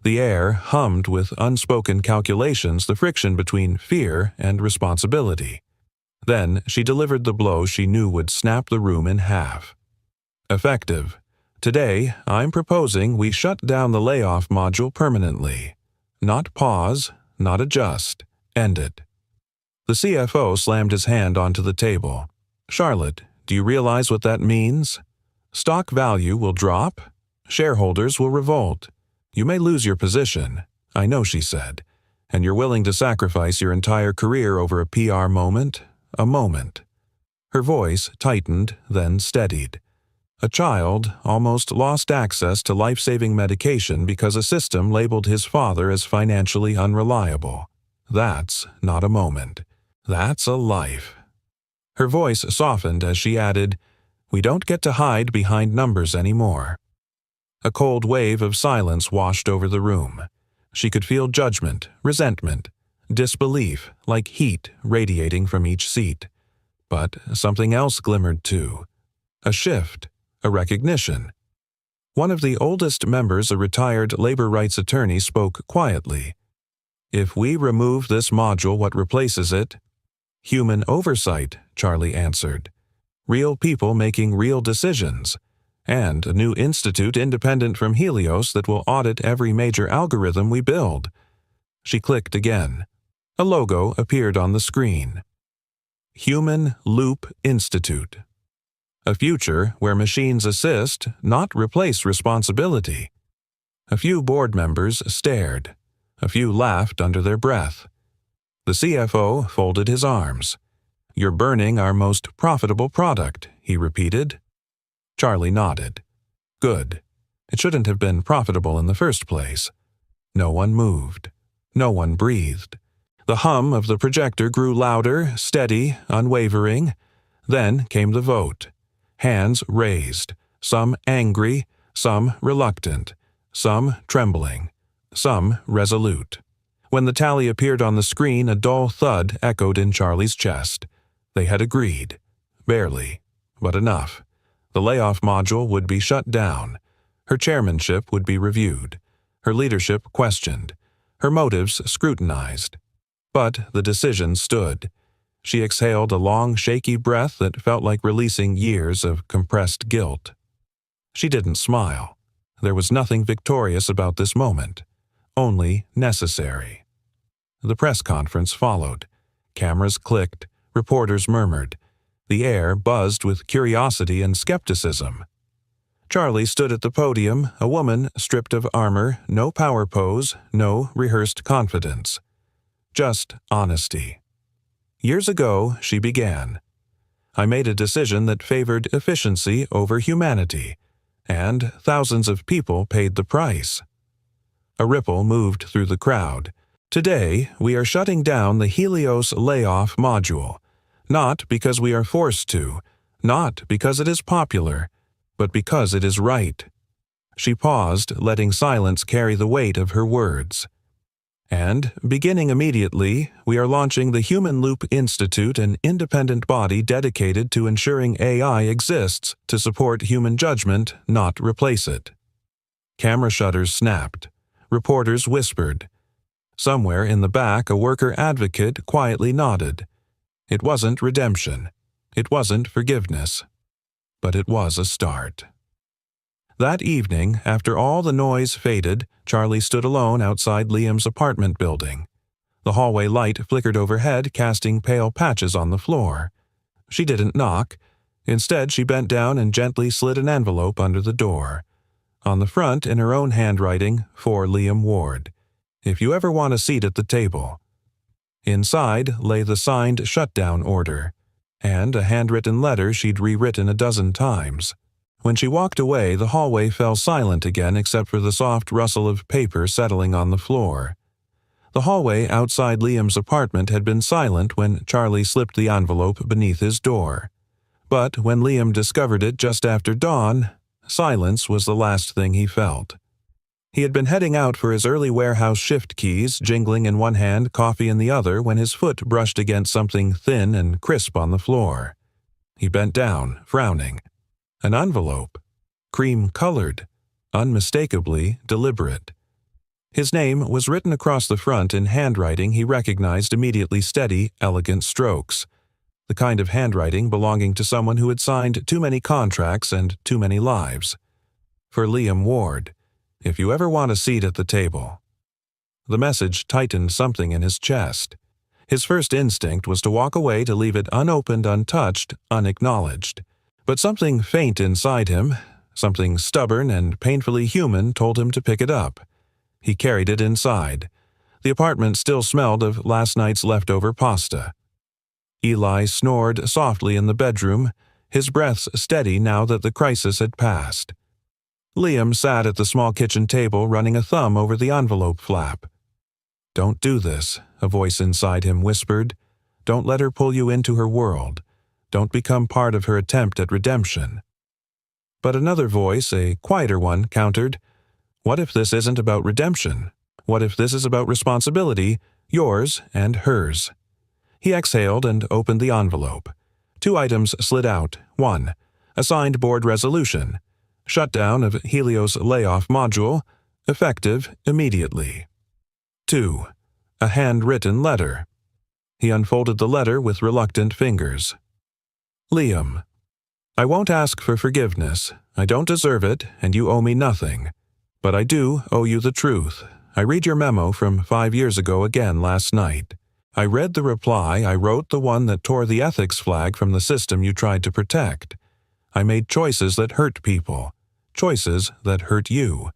The air hummed with unspoken calculations, the friction between fear and responsibility. Then she delivered the blow she knew would snap the room in half. Effective. Today, I'm proposing we shut down the layoff module permanently. Not pause, not adjust. End it. The CFO slammed his hand onto the table. Charlotte, do you realize what that means? Stock value will drop. Shareholders will revolt. You may lose your position, I know, she said, and you're willing to sacrifice your entire career over a PR moment, a moment. Her voice tightened, then steadied. A child almost lost access to life-saving medication because a system labeled his father as financially unreliable. That's not a moment. That's a life. Her voice softened as she added, We don't get to hide behind numbers anymore. A cold wave of silence washed over the room. She could feel judgment, resentment, disbelief like heat radiating from each seat. But something else glimmered too. A shift, a recognition. One of the oldest members, a retired labor rights attorney, spoke quietly. If we remove this module, what replaces it? Human oversight, Charlie answered. Real people making real decisions. And a new institute independent from Helios that will audit every major algorithm we build. She clicked again. A logo appeared on the screen. Human Loop Institute. A future where machines assist, not replace responsibility. A few board members stared. A few laughed under their breath. The CFO folded his arms. You're burning our most profitable product, he repeated. Charlie nodded. Good. It shouldn't have been profitable in the first place. No one moved. No one breathed. The hum of the projector grew louder, steady, unwavering. Then came the vote. Hands raised, some angry, some reluctant, some trembling, some resolute. When the tally appeared on the screen, a dull thud echoed in Charlie's chest. They had agreed. Barely, but enough. The layoff module would be shut down. Her chairmanship would be reviewed. Her leadership questioned. Her motives scrutinized. But the decision stood. She exhaled a long, shaky breath that felt like releasing years of compressed guilt. She didn't smile. There was nothing victorious about this moment. Only necessary. The press conference followed. Cameras clicked. Reporters murmured. The air buzzed with curiosity and skepticism. Charlie stood at the podium, a woman stripped of armor, no power pose, no rehearsed confidence. Just honesty. Years ago, she began. I made a decision that favored efficiency over humanity, and thousands of people paid the price. A ripple moved through the crowd. Today, we are shutting down the Helios layoff module. Not because we are forced to, not because it is popular, but because it is right. She paused, letting silence carry the weight of her words. And, beginning immediately, we are launching the Human Loop Institute, an independent body dedicated to ensuring AI exists to support human judgment, not replace it. Camera shutters snapped. Reporters whispered. Somewhere in the back, a worker advocate quietly nodded. It wasn't redemption. It wasn't forgiveness. But it was a start. That evening, after all the noise faded, Charlie stood alone outside Liam's apartment building. The hallway light flickered overhead, casting pale patches on the floor. She didn't knock. Instead, she bent down and gently slid an envelope under the door. On the front, in her own handwriting, for Liam Ward. If you ever want a seat at the table. Inside lay the signed shutdown order, and a handwritten letter she'd rewritten a dozen times. When she walked away, the hallway fell silent again except for the soft rustle of paper settling on the floor. The hallway outside Liam's apartment had been silent when Charlie slipped the envelope beneath his door. But when Liam discovered it just after dawn, silence was the last thing he felt. He had been heading out for his early warehouse shift keys, jingling in one hand, coffee in the other, when his foot brushed against something thin and crisp on the floor. He bent down, frowning. An envelope. Cream-colored. Unmistakably deliberate. His name was written across the front in handwriting he recognized immediately, steady, elegant strokes. The kind of handwriting belonging to someone who had signed too many contracts and too many lives. For Liam Ward, if you ever want a seat at the table. The message tightened something in his chest. His first instinct was to walk away, to leave it unopened, untouched, unacknowledged. But something faint inside him, something stubborn and painfully human, told him to pick it up. He carried it inside. The apartment still smelled of last night's leftover pasta. Eli snored softly in the bedroom, his breaths steady now that the crisis had passed. Liam sat at the small kitchen table, running a thumb over the envelope flap. "Don't do this," a voice inside him whispered. "Don't let her pull you into her world. Don't become part of her attempt at redemption." But another voice, a quieter one, countered, "What if this isn't about redemption? What if this is about responsibility, yours and hers?" He exhaled and opened the envelope. 2 items slid out. 1. A signed board resolution. Shutdown of Helios layoff module. Effective immediately. 2. A handwritten letter. He unfolded the letter with reluctant fingers. Liam, I won't ask for forgiveness. I don't deserve it, and you owe me nothing. But I do owe you the truth. I read your memo from 5 years ago again last night. I read the reply. I wrote the one that tore the ethics flag from the system you tried to protect. I made choices that hurt people. Choices that hurt you.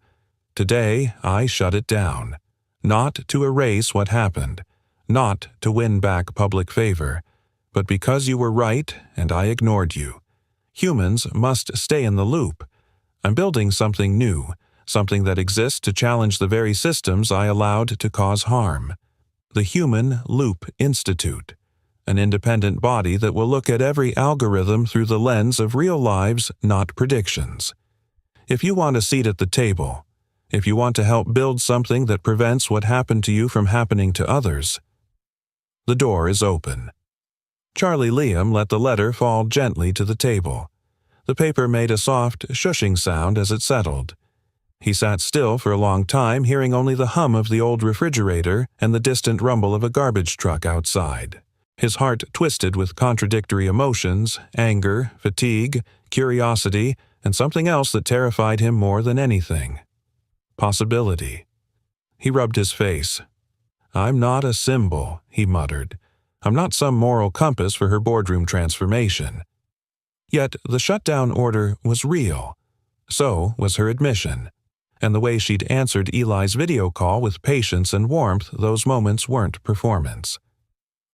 Today, I shut it down. Not to erase what happened. Not to win back public favor. But because you were right and I ignored you. Humans must stay in the loop. I'm building something new, something that exists to challenge the very systems I allowed to cause harm. The Human Loop Institute, an independent body that will look at every algorithm through the lens of real lives, not predictions. If you want a seat at the table, if you want to help build something that prevents what happened to you from happening to others, the door is open. Charlie Liam let the letter fall gently to the table. The paper made a soft, shushing sound as it settled. He sat still for a long time, hearing only the hum of the old refrigerator and the distant rumble of a garbage truck outside. His heart twisted with contradictory emotions, anger, fatigue, curiosity, and something else that terrified him more than anything. Possibility. He rubbed his face. "I'm not a symbol," he muttered. "I'm not some moral compass for her boardroom transformation." Yet the shutdown order was real. So was her admission. And the way she'd answered Eli's video call with patience and warmth, those moments weren't performance.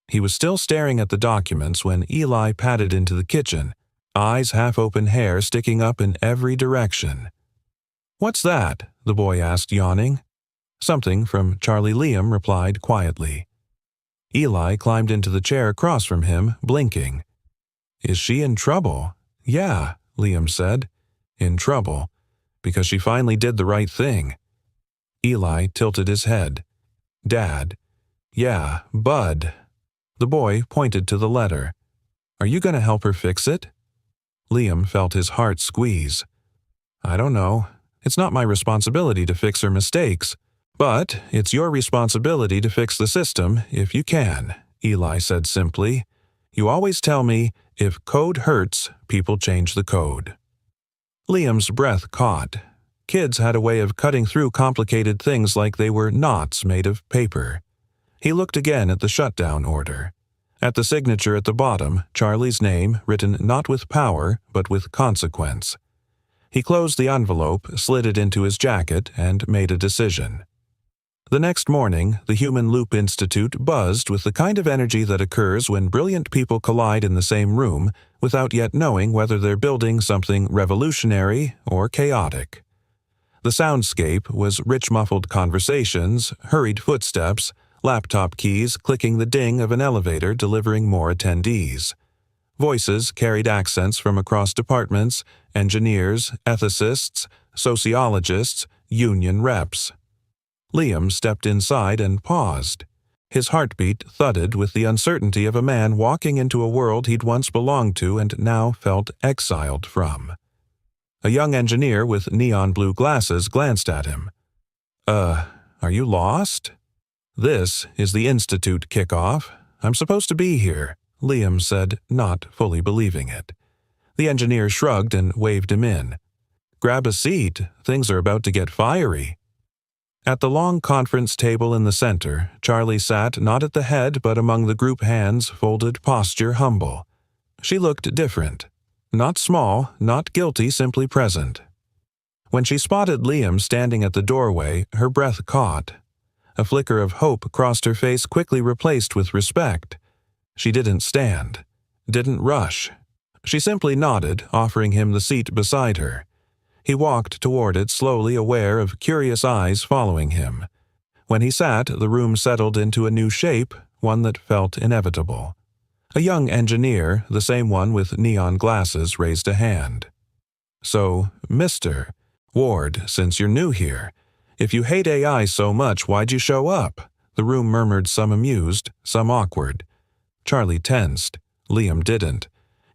He was still staring at the documents when Eli padded into the kitchen, eyes half open, hair sticking up in every direction. "What's that?" the boy asked, yawning. Something from Charlie Liam replied quietly. Eli climbed into the chair across from him, blinking. "Is she in trouble?" "Yeah," Liam said. "In trouble. Because she finally did the right thing." Eli tilted his head. Dad. Yeah, Bud. The boy pointed to the letter. Are you going to help her fix it? Liam felt his heart squeeze. I don't know. It's not my responsibility to fix her mistakes. But it's your responsibility to fix the system if you can, Eli said simply. You always tell me, if code hurts, people change the code. Liam's breath caught. Kids had a way of cutting through complicated things like they were knots made of paper. He looked again at the shutdown order. At the signature at the bottom, Charlie's name, written not with power, but with consequence. He closed the envelope, slid it into his jacket, and made a decision. The next morning, the Human Loop Institute buzzed with the kind of energy that occurs when brilliant people collide in the same room without yet knowing whether they're building something revolutionary or chaotic. The soundscape was rich muffled conversations, hurried footsteps, laptop keys clicking the ding of an elevator delivering more attendees. Voices carried accents from across departments, engineers, ethicists, sociologists, union reps. Liam stepped inside and paused. His heartbeat thudded with the uncertainty of a man walking into a world he'd once belonged to and now felt exiled from. A young engineer with neon blue glasses glanced at him. Are you lost? This is the Institute kickoff. I'm supposed to be here, Liam said, not fully believing it. The engineer shrugged and waved him in. Grab a seat. Things are about to get fiery. At the long conference table in the center, Charlie sat not at the head but among the group hands, folded posture humble. She looked different. Not small, not guilty, simply present. When she spotted Liam standing at the doorway, her breath caught. A flicker of hope crossed her face, quickly replaced with respect. She didn't stand, didn't rush. She simply nodded, offering him the seat beside her. He walked toward it, slowly aware of curious eyes following him. When he sat, the room settled into a new shape, one that felt inevitable. A young engineer, the same one with neon glasses, raised a hand. So, Mr. Ward, since you're new here, if you hate AI so much, why'd you show up? The room murmured, some amused, some awkward. Charlie tensed. Liam didn't.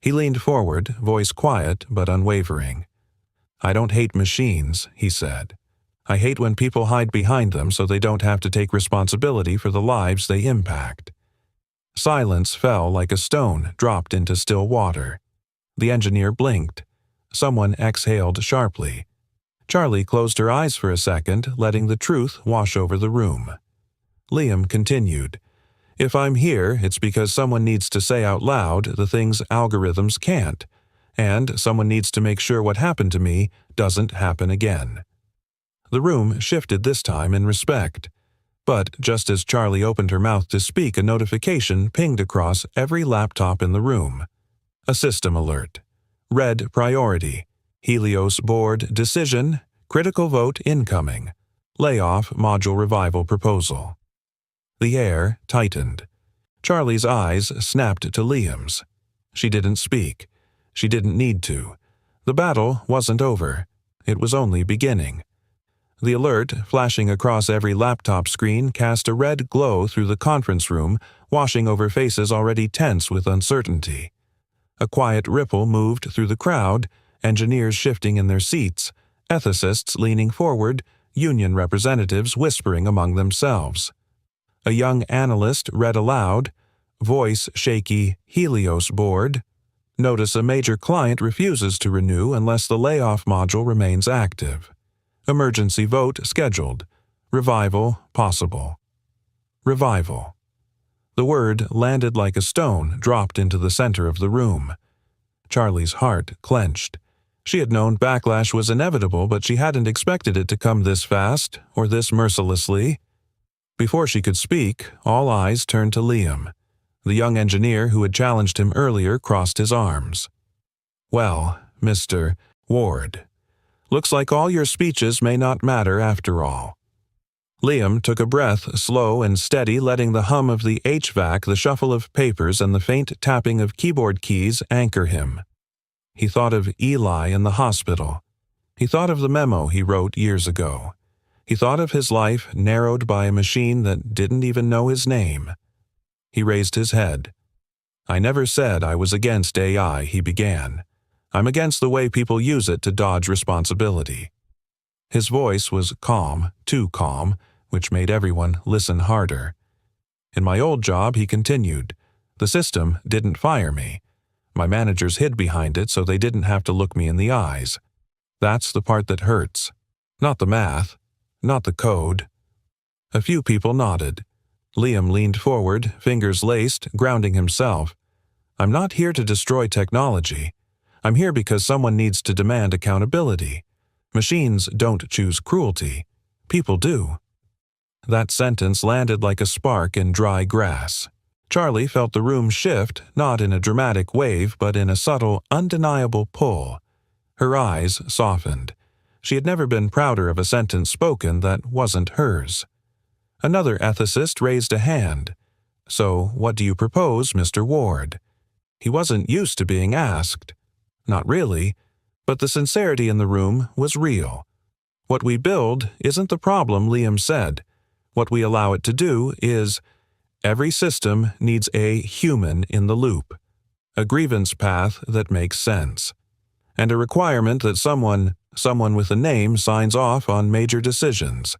He leaned forward, voice quiet but unwavering. I don't hate machines, he said. I hate when people hide behind them so they don't have to take responsibility for the lives they impact. Silence fell like a stone dropped into still water. The engineer blinked. Someone exhaled sharply. Charlie closed her eyes for a second, letting the truth wash over the room. Liam continued. If I'm here, it's because someone needs to say out loud the things algorithms can't. And someone needs to make sure what happened to me doesn't happen again. The room shifted this time in respect. But just as Charlie opened her mouth to speak, a notification pinged across every laptop in the room. A system alert. Red priority. Helios board decision. Critical vote incoming. Layoff module revival proposal. The air tightened. Charlie's eyes snapped to Liam's. She didn't speak. She didn't need to. The battle wasn't over. It was only beginning. The alert, flashing across every laptop screen, cast a red glow through the conference room, washing over faces already tense with uncertainty. A quiet ripple moved through the crowd, engineers shifting in their seats, ethicists leaning forward, union representatives whispering among themselves. A young analyst read aloud, voice shaky, Helios board. Notice a major client refuses to renew unless the layoff module remains active. Emergency vote scheduled. Revival possible. Revival. The word landed like a stone dropped into the center of the room. Charlie's heart clenched. She had known backlash was inevitable, but she hadn't expected it to come this fast or this mercilessly. Before she could speak, all eyes turned to Liam. The young engineer who had challenged him earlier crossed his arms. Well, Mr. Ward, looks like all your speeches may not matter after all. Liam took a breath, slow and steady, letting the hum of the HVAC, the shuffle of papers, and the faint tapping of keyboard keys anchor him. He thought of Eli in the hospital. He thought of the memo he wrote years ago. He thought of his life narrowed by a machine that didn't even know his name. He raised his head. "I never said I was against AI," he began. "I'm against the way people use it to dodge responsibility." His voice was calm, too calm, which made everyone listen harder. "In my old job," he continued, "the system didn't fire me. My managers hid behind it so they didn't have to look me in the eyes. That's the part that hurts. Not the math, not the code." A few people nodded. Liam leaned forward, fingers laced, grounding himself. "I'm not here to destroy technology. I'm here because someone needs to demand accountability. Machines don't choose cruelty. People do." That sentence landed like a spark in dry grass. Charlie felt the room shift, not in a dramatic wave, but in a subtle, undeniable pull. Her eyes softened. She had never been prouder of a sentence spoken that wasn't hers. Another ethicist raised a hand. "So, what do you propose, Mr. Ward?" He wasn't used to being asked. Not really, but the sincerity in the room was real. "What we build isn't the problem," Liam said. "What we allow it to do is, every system needs a human in the loop, a grievance path that makes sense, and a requirement that someone with a name signs off on major decisions."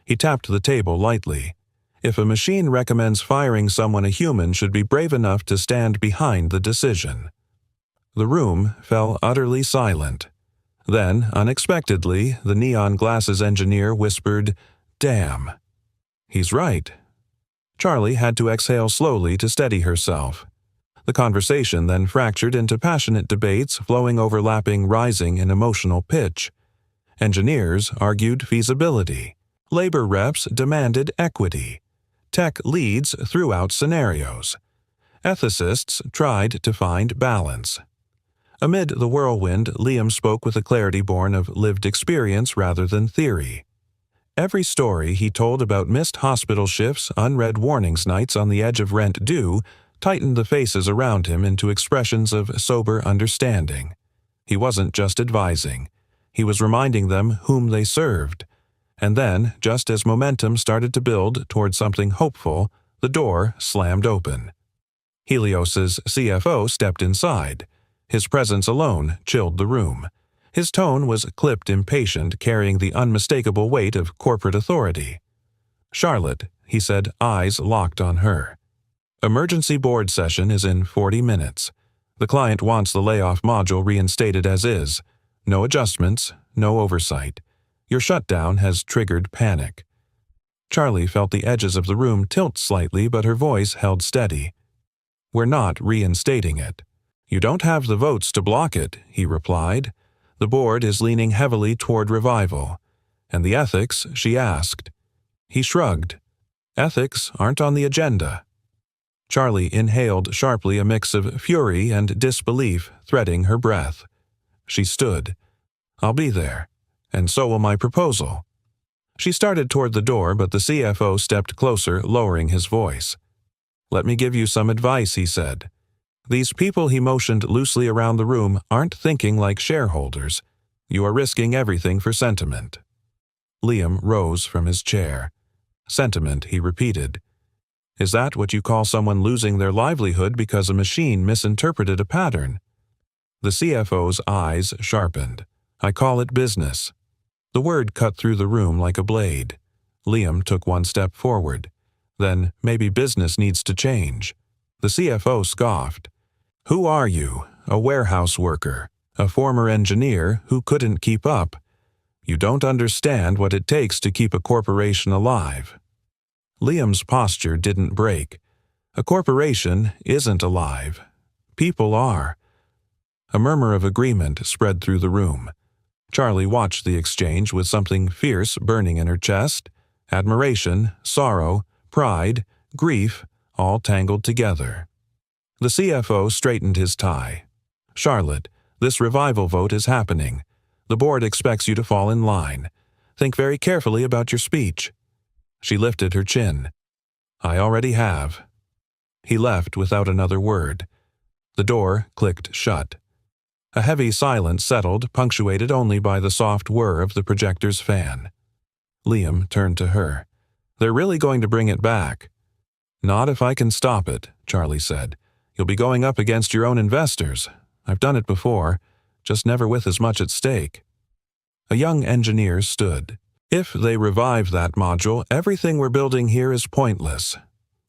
He tapped the table lightly. "If a machine recommends firing someone, a human should be brave enough to stand behind the decision." The room fell utterly silent. Then, unexpectedly, the neon glasses engineer whispered, "Damn." "He's right." Charlie had to exhale slowly to steady herself. The conversation then fractured into passionate debates flowing overlapping, rising in emotional pitch. Engineers argued feasibility. Labor reps demanded equity. Tech leads threw out scenarios. Ethicists tried to find balance. Amid the whirlwind, Liam spoke with a clarity born of lived experience rather than theory. Every story he told about missed hospital shifts, unread warnings nights on the edge of rent due, tightened the faces around him into expressions of sober understanding. He wasn't just advising. He was reminding them whom they served. And then, just as momentum started to build toward something hopeful, the door slammed open. Helios's CFO stepped inside. His presence alone chilled the room. His tone was clipped impatient, carrying the unmistakable weight of corporate authority. "Charlotte," he said, eyes locked on her. "Emergency board session is in 40 minutes. The client wants the layoff module reinstated as is. No adjustments, no oversight. Your shutdown has triggered panic." Charlie felt the edges of the room tilt slightly, but her voice held steady. "We're not reinstating it." "You don't have the votes to block it," he replied. "The board is leaning heavily toward revival." "And the ethics?" she asked. He shrugged. "Ethics aren't on the agenda." Charlie inhaled sharply, a mix of fury and disbelief threading her breath. She stood. "I'll be there. And so will my proposal." She started toward the door, but the CFO stepped closer, lowering his voice. "Let me give you some advice," he said. "These people," he motioned loosely around the room, "aren't thinking like shareholders. You are risking everything for sentiment." Liam rose from his chair. "Sentiment," he repeated. "Is that what you call someone losing their livelihood because a machine misinterpreted a pattern?" The CFO's eyes sharpened. "I call it business." The word cut through the room like a blade. Liam took one step forward. "Then maybe business needs to change." The CFO scoffed. "Who are you? A warehouse worker? A former engineer who couldn't keep up? You don't understand what it takes to keep a corporation alive." Liam's posture didn't break. A corporation isn't alive. People are. A murmur of agreement spread through the room. Charlie watched the exchange with something fierce burning in her chest. Admiration, sorrow, pride, grief, all tangled together. The CFO straightened his tie. "Charlotte, this revival vote is happening. The board expects you to fall in line. Think very carefully about your speech." She lifted her chin. "I already have." He left without another word. The door clicked shut. A heavy silence settled, punctuated only by the soft whir of the projector's fan. Liam turned to her. "They're really going to bring it back." "Not if I can stop it," Charlie said. "You'll be going up against your own investors. I've done it before, just never with as much at stake." A young engineer stood. "If they revive that module, everything we're building here is pointless."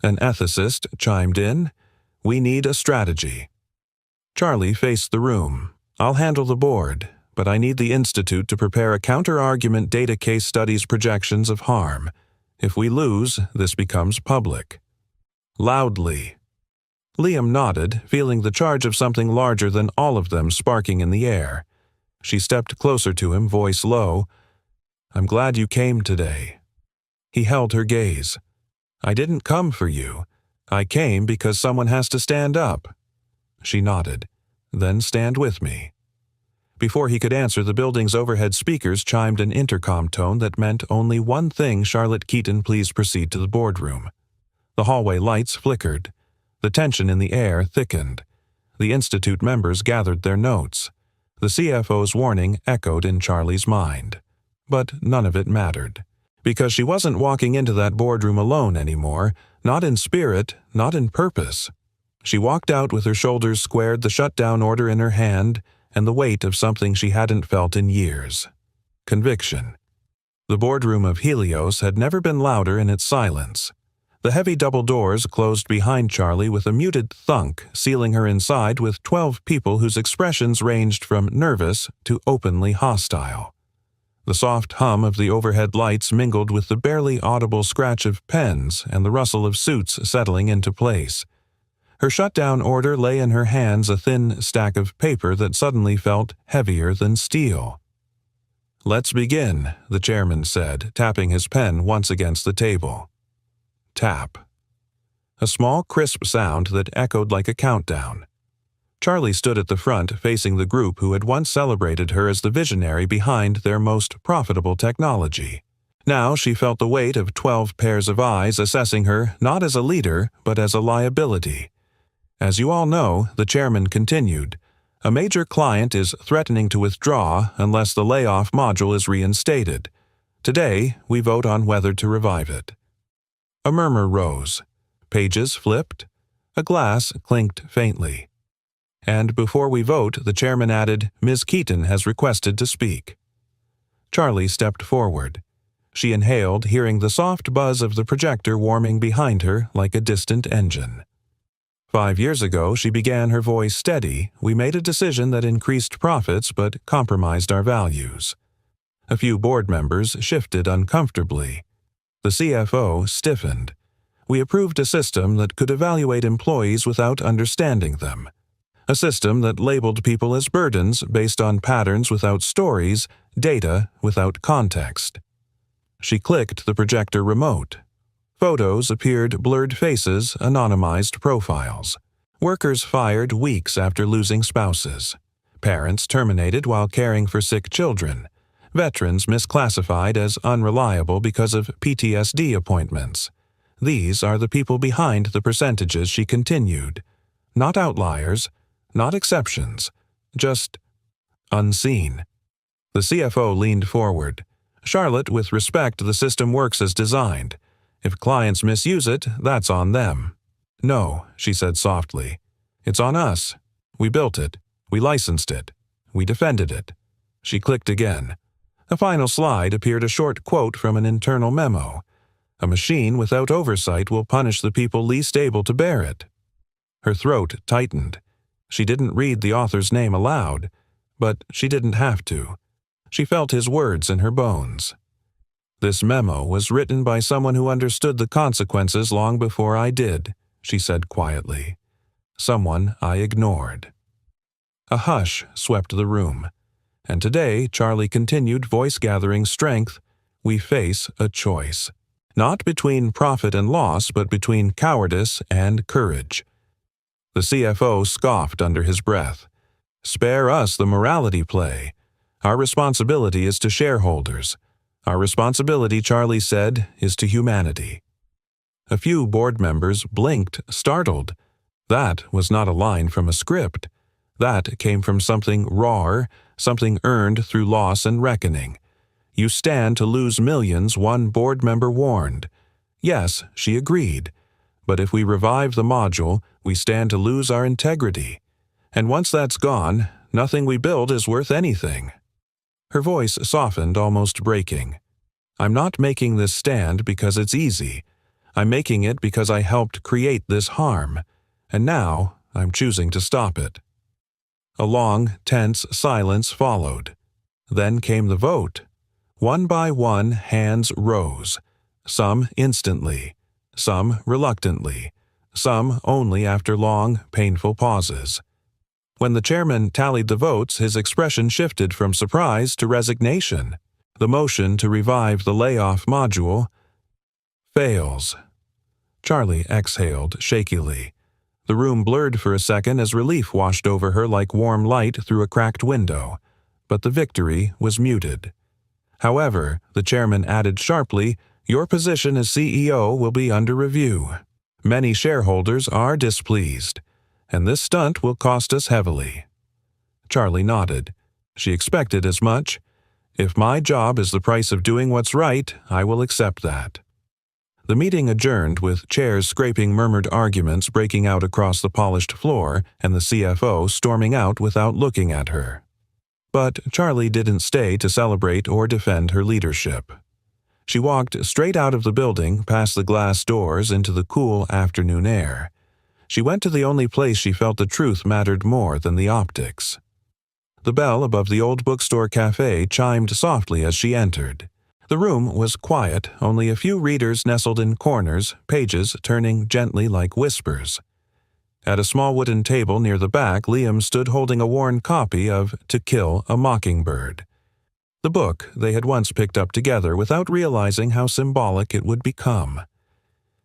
An ethicist chimed in. "We need a strategy." Charlie faced the room. "I'll handle the board, but I need the Institute to prepare a counter-argument data case studies projections of harm. If we lose, this becomes public." Loudly. Liam nodded, feeling the charge of something larger than all of them sparking in the air. She stepped closer to him, voice low. "I'm glad you came today." He held her gaze. "I didn't come for you. I came because someone has to stand up." She nodded. "Then stand with me." Before he could answer, the building's overhead speakers chimed an intercom tone that meant only one thing: "Charlotte Keaton, please proceed to the boardroom." The hallway lights flickered. The tension in the air thickened. The Institute members gathered their notes. The CFO's warning echoed in Charlie's mind. But none of it mattered. Because she wasn't walking into that boardroom alone anymore, not in spirit, not in purpose. She walked out with her shoulders squared, the shutdown order in her hand, and the weight of something she hadn't felt in years. Conviction. The boardroom of Helios had never been louder in its silence. The heavy double doors closed behind Charlie with a muted thunk, sealing her inside with 12 people whose expressions ranged from nervous to openly hostile. The soft hum of the overhead lights mingled with the barely audible scratch of pens and the rustle of suits settling into place. Her shutdown order lay in her hands, a thin stack of paper that suddenly felt heavier than steel. "Let's begin," the chairman said, tapping his pen once against the table. Tap. A small, crisp sound that echoed like a countdown. Charlie stood at the front, facing the group who had once celebrated her as the visionary behind their most profitable technology. Now she felt the weight of 12 pairs of eyes assessing her not as a leader, but as a liability. "As you all know," the chairman continued, "a major client is threatening to withdraw unless the layoff module is reinstated. Today, we vote on whether to revive it." A murmur rose. Pages flipped. A glass clinked faintly. "And before we vote," the chairman added, "Ms. Keaton has requested to speak." Charlie stepped forward. She inhaled, hearing the soft buzz of the projector warming behind her like a distant engine. 5 years ago, she began, her voice steady. "We made a decision that increased profits but compromised our values." A few board members shifted uncomfortably. The CFO stiffened. "We approved a system that could evaluate employees without understanding them. A system that labeled people as burdens based on patterns without stories, data without context." She clicked the projector remote. Photos appeared, blurred faces, anonymized profiles. Workers fired weeks after losing spouses. Parents terminated while caring for sick children. Veterans misclassified as unreliable because of PTSD appointments. "These are the people behind the percentages," she continued. "Not outliers, not exceptions, just unseen." The CFO leaned forward. "Charlotte, with respect, the system works as designed. If clients misuse it, that's on them." "No," she said softly. "It's on us. We built it. We licensed it. We defended it." She clicked again. The final slide appeared, a short quote from an internal memo. "A machine without oversight will punish the people least able to bear it." Her throat tightened. She didn't read the author's name aloud, but she didn't have to. She felt his words in her bones. "This memo was written by someone who understood the consequences long before I did," she said quietly. "Someone I ignored." A hush swept the room. And today, Charlie continued, voice gathering strength, "We face a choice. Not between profit and loss, but between cowardice and courage." The CFO scoffed under his breath. "Spare us the morality play. Our responsibility is to shareholders. Our responsibility," Charlie said, "is to humanity." A few board members blinked, startled. That was not a line from a script. That came from something raw, something earned through loss and reckoning. You stand to lose millions, one board member warned. Yes, she agreed. But if we revive the module, we stand to lose our integrity. And once that's gone, nothing we build is worth anything. Her voice softened, almost breaking. I'm not making this stand because it's easy. I'm making it because I helped create this harm. And now, I'm choosing to stop it. A long, tense silence followed. Then came the vote. One by one, hands rose. Some instantly, some reluctantly, some only after long, painful pauses. When the chairman tallied the votes, his expression shifted from surprise to resignation. The motion to revive the layoff module fails. Charlie exhaled shakily. The room blurred for a second as relief washed over her like warm light through a cracked window, but the victory was muted. However, the chairman added sharply, your position as CEO will be under review. Many shareholders are displeased, and this stunt will cost us heavily. Charlie nodded. She expected as much. If my job is the price of doing what's right, I will accept that. The meeting adjourned with chairs scraping murmured arguments breaking out across the polished floor and the CFO storming out without looking at her. But Charlie didn't stay to celebrate or defend her leadership. She walked straight out of the building, past the glass doors, into the cool afternoon air. She went to the only place she felt the truth mattered more than the optics. The bell above the old bookstore café chimed softly as she entered. The room was quiet, only a few readers nestled in corners, pages turning gently like whispers. At a small wooden table near the back, Liam stood holding a worn copy of To Kill a Mockingbird. The book they had once picked up together without realizing how symbolic it would become.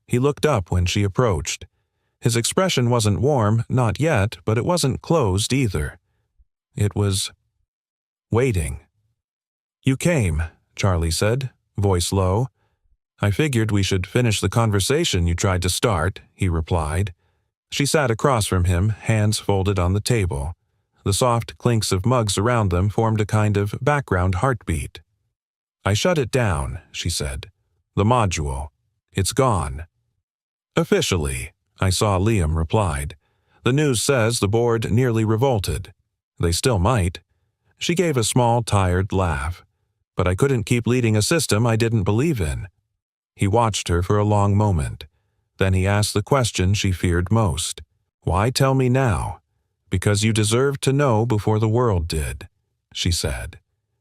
He looked up when she approached. His expression wasn't warm, not yet, but it wasn't closed either. It was waiting. You came, Charlie said, voice low. I figured we should finish the conversation you tried to start, he replied. She sat across from him, hands folded on the table. The soft clinks of mugs around them formed a kind of background heartbeat. I shut it down, she said. The module. It's gone. Officially, I saw Liam replied. The news says the board nearly revolted. They still might. She gave a small, tired laugh. But I couldn't keep leading a system I didn't believe in. He watched her for a long moment. Then he asked the question she feared most. Why tell me now? Because you deserved to know before the world did, she said.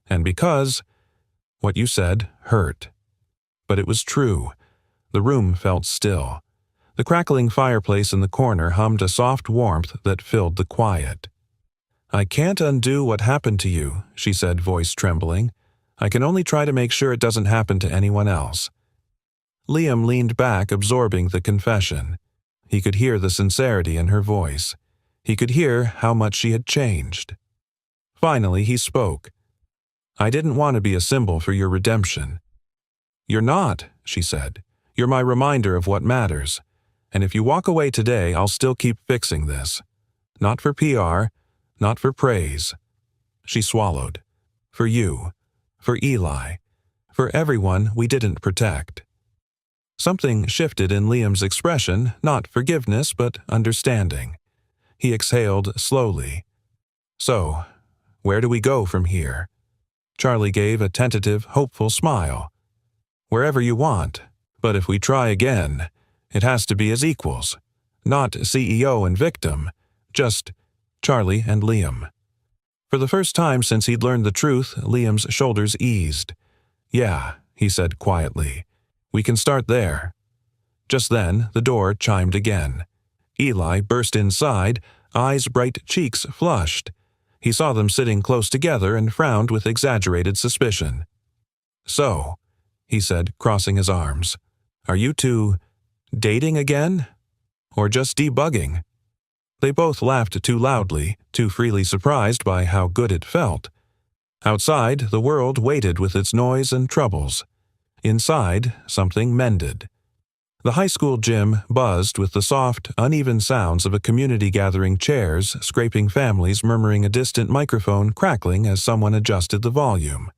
And because what you said hurt. But it was true. The room felt still. The crackling fireplace in the corner hummed a soft warmth that filled the quiet. I can't undo what happened to you, she said, voice trembling. I can only try to make sure it doesn't happen to anyone else. Liam leaned back, absorbing the confession. He could hear the sincerity in her voice. He could hear how much she had changed. Finally, he spoke. I didn't want to be a symbol for your redemption. You're not, she said. You're my reminder of what matters. And if you walk away today, I'll still keep fixing this. Not for PR, not for praise. She swallowed. For you. For Eli. For everyone we didn't protect. Something shifted in Liam's expression, not forgiveness, but understanding. He exhaled slowly. So, where do we go from here? Charlie gave a tentative, hopeful smile. Wherever you want, but if we try again, it has to be as equals. Not CEO and victim, just Charlie and Liam. For the first time since he'd learned the truth, Liam's shoulders eased. Yeah, he said quietly. We can start there. Just then, the door chimed again. Eli burst inside, eyes bright, cheeks flushed. He saw them sitting close together and frowned with exaggerated suspicion. So, he said, crossing his arms, are you two dating again? Or just debugging? They both laughed too loudly, too freely surprised by how good it felt. Outside, the world waited with its noise and troubles. Inside, something mended. The high school gym buzzed with the soft, uneven sounds of a community gathering chairs, scraping families murmuring a distant microphone crackling as someone adjusted the volume.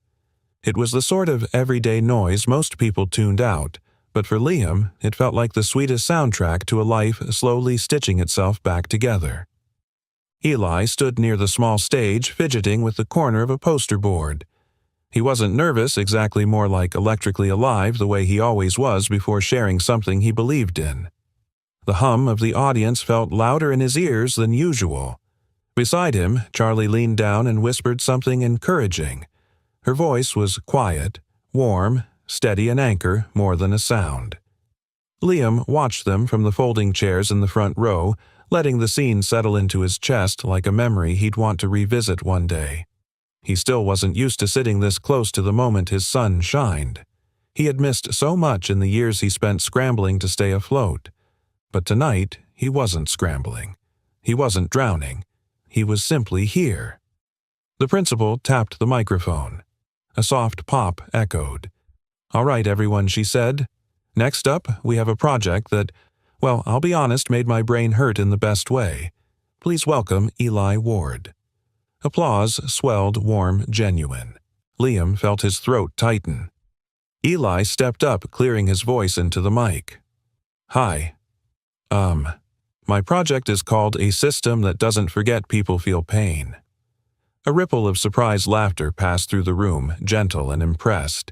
It was the sort of everyday noise most people tuned out, but for Liam, it felt like the sweetest soundtrack to a life slowly stitching itself back together. Eli stood near the small stage, fidgeting with the corner of a poster board. He wasn't nervous, exactly, more like electrically alive the way he always was before sharing something he believed in. The hum of the audience felt louder in his ears than usual. Beside him, Charlie leaned down and whispered something encouraging. Her voice was quiet, warm, steady, an anchor more than a sound. Liam watched them from the folding chairs in the front row, letting the scene settle into his chest like a memory he'd want to revisit one day. He still wasn't used to sitting this close to the moment his sun shined. He had missed so much in the years he spent scrambling to stay afloat. But tonight, he wasn't scrambling. He wasn't drowning. He was simply here. The principal tapped the microphone. A soft pop echoed. "All right, everyone," she said. "Next up, we have a project that, well, I'll be honest, made my brain hurt in the best way. Please welcome Eli Ward." Applause swelled warm, genuine. Liam felt his throat tighten. Eli stepped up, clearing his voice into the mic. "Hi. My project is called A System That Doesn't Forget People Feel Pain." A ripple of surprised laughter passed through the room, gentle and impressed.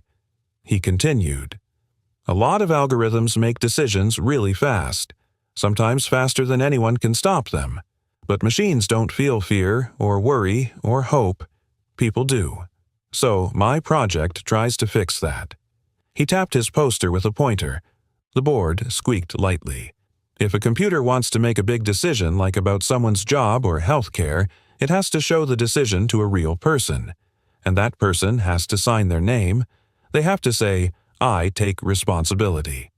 He continued. "A lot of algorithms make decisions really fast, sometimes faster than anyone can stop them. But machines don't feel fear or worry or hope. People do. So my project tries to fix that." He tapped his poster with a pointer. The board squeaked lightly. If a computer wants to make a big decision, like about someone's job or health care, it has to show the decision to a real person. And that person has to sign their name. They have to say, "I take responsibility."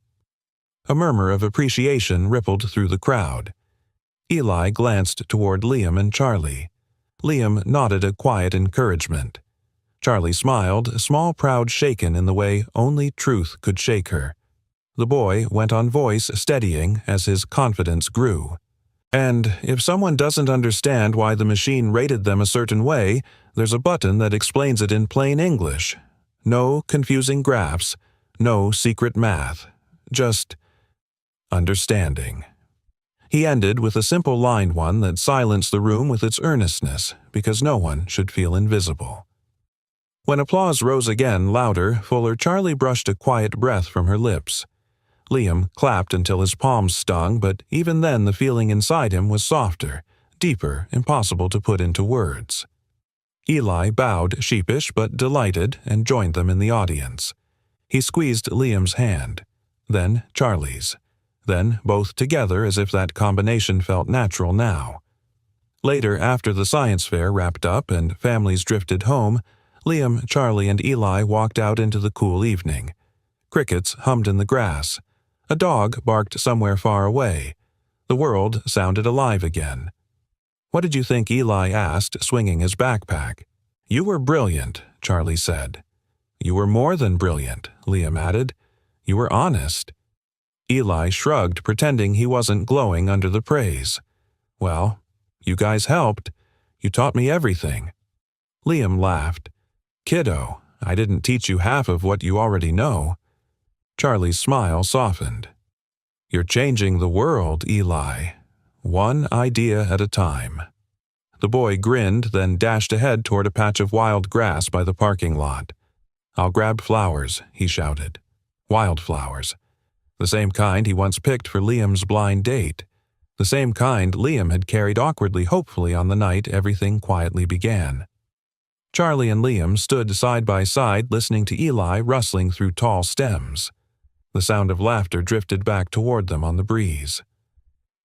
A murmur of appreciation rippled through the crowd. Eli glanced toward Liam and Charlie. Liam nodded a quiet encouragement. Charlie smiled, a small proud shaken in the way only truth could shake her. The boy went on, voice steadying as his confidence grew. "And if someone doesn't understand why the machine rated them a certain way, there's a button that explains it in plain English. No confusing graphs, no secret math, just understanding." He ended with a simple lined one that silenced the room with its earnestness, because no one should feel invisible. When applause rose again, louder, fuller, Charlie brushed a quiet breath from her lips. Liam clapped until his palms stung, but even then the feeling inside him was softer, deeper, impossible to put into words. Eli bowed, sheepish but delighted, and joined them in the audience. He squeezed Liam's hand, then Charlie's, then both together as if that combination felt natural now. Later, after the science fair wrapped up and families drifted home, Liam, Charlie, and Eli walked out into the cool evening. Crickets hummed in the grass. A dog barked somewhere far away. The world sounded alive again. "What did you think?" Eli asked, swinging his backpack. "You were brilliant," Charlie said. "You were more than brilliant," Liam added. "You were honest." Eli shrugged, pretending he wasn't glowing under the praise. "Well, you guys helped. You taught me everything." Liam laughed. "Kiddo, I didn't teach you half of what you already know." Charlie's smile softened. "You're changing the world, Eli. One idea at a time." The boy grinned, then dashed ahead toward a patch of wild grass by the parking lot. "I'll grab flowers," he shouted. Wildflowers. The same kind he once picked for Liam's blind date. The same kind Liam had carried awkwardly hopefully on the night everything quietly began. Charlie and Liam stood side by side listening to Eli rustling through tall stems. The sound of laughter drifted back toward them on the breeze.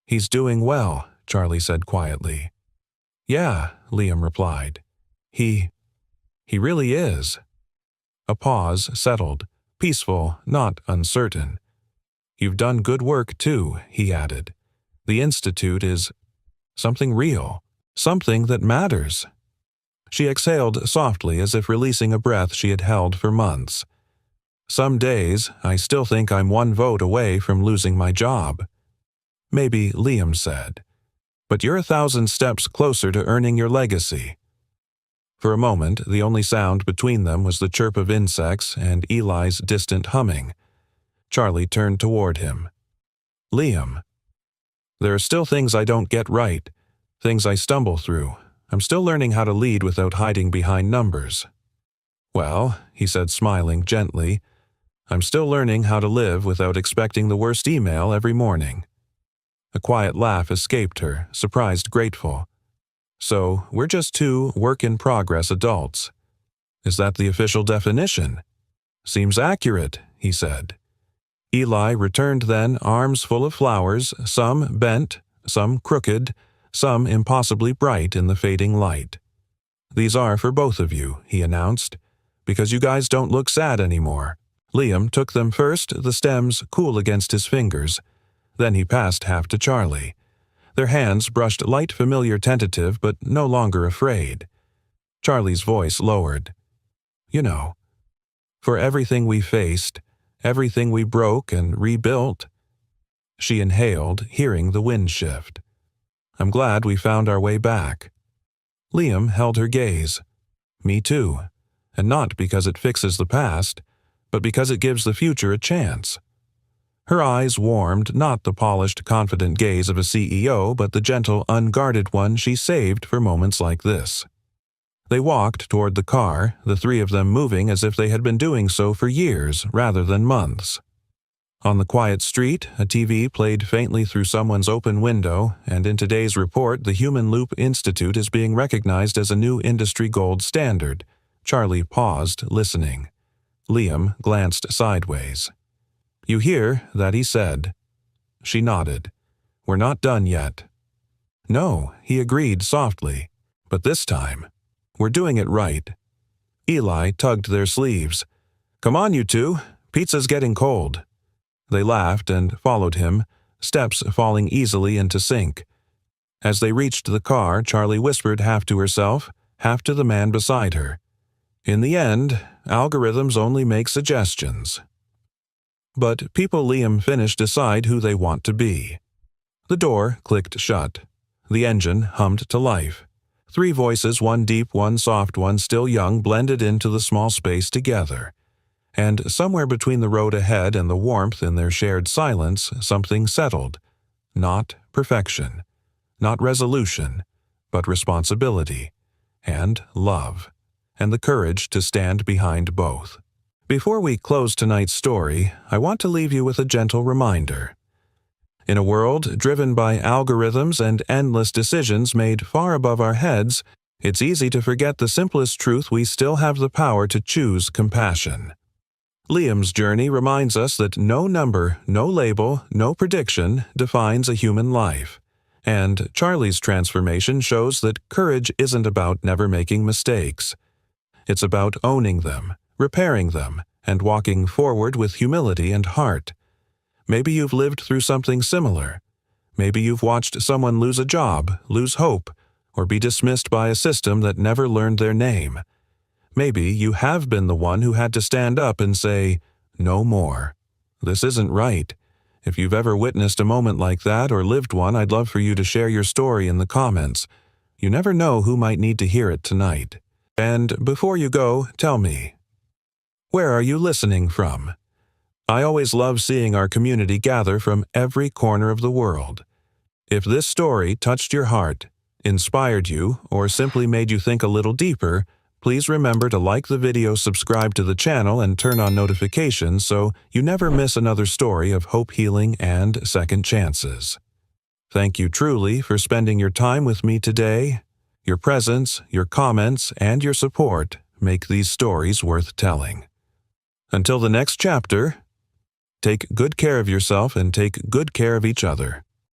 "He's doing well," Charlie said quietly. "Yeah," Liam replied. He really is." A pause settled, peaceful, not uncertain. "You've done good work, too," he added. "The Institute is something real, something that matters." She exhaled softly as if releasing a breath she had held for months. "Some days, I still think I'm one vote away from losing my job." "Maybe," Liam said. "But you're 1,000 steps closer to earning your legacy." For a moment, the only sound between them was the chirp of insects and Eli's distant humming. Charlie turned toward him. "Liam, there are still things I don't get right, things I stumble through. I'm still learning how to lead without hiding behind numbers." "Well," he said, smiling gently, "I'm still learning how to live without expecting the worst email every morning." A quiet laugh escaped her, surprised grateful. "So, we're just two work-in-progress adults. Is that the official definition?" "Seems accurate," he said. Eli returned then, arms full of flowers, some bent, some crooked, some impossibly bright in the fading light. "These are for both of you," he announced, "because you guys don't look sad anymore." Liam took them first, the stems cool against his fingers. Then he passed half to Charlie. Their hands brushed light, familiar, tentative, but no longer afraid. Charlie's voice lowered. "You know, for everything we faced, everything we broke and rebuilt." She inhaled, hearing the wind shift. "I'm glad we found our way back." Liam held her gaze. "Me too, and not because it fixes the past, but because it gives the future a chance." Her eyes warmed, not the polished, confident gaze of a CEO, but the gentle, unguarded one she saved for moments like this. They walked toward the car, the three of them moving as if they had been doing so for years rather than months. On the quiet street, a TV played faintly through someone's open window, and in today's report, the Human Loop Institute is being recognized as a new industry gold standard. Charlie paused, listening. Liam glanced sideways. "You hear that," he said. She nodded. "We're not done yet." "No," he agreed softly. "But this time, we're doing it right." Eli tugged their sleeves. "Come on, you two. Pizza's getting cold." They laughed and followed him, steps falling easily into sync. As they reached the car, Charlie whispered half to herself, half to the man beside her. "In the end, algorithms only make suggestions." But people, Liam finished, decide who they want to be. The door clicked shut. The engine hummed to life. Three voices, one deep, one soft, one still young, blended into the small space together. And somewhere between the road ahead and the warmth in their shared silence, something settled. Not perfection. Not resolution. But responsibility. And love. And the courage to stand behind both. Before we close tonight's story, I want to leave you with a gentle reminder. In a world driven by algorithms and endless decisions made far above our heads, it's easy to forget the simplest truth: we still have the power to choose compassion. Liam's journey reminds us that no number, no label, no prediction defines a human life. And Charlie's transformation shows that courage isn't about never making mistakes. It's about owning them, repairing them, and walking forward with humility and heart. Maybe you've lived through something similar. Maybe you've watched someone lose a job, lose hope, or be dismissed by a system that never learned their name. Maybe you have been the one who had to stand up and say, "No more. This isn't right." If you've ever witnessed a moment like that or lived one, I'd love for you to share your story in the comments. You never know who might need to hear it tonight. And before you go, tell me, where are you listening from? I always love seeing our community gather from every corner of the world. If this story touched your heart, inspired you, or simply made you think a little deeper, please remember to like the video, subscribe to the channel, and turn on notifications so you never miss another story of hope, healing, and second chances. Thank you truly for spending your time with me today. Your presence, your comments, and your support make these stories worth telling. Until the next chapter, take good care of yourself and take good care of each other.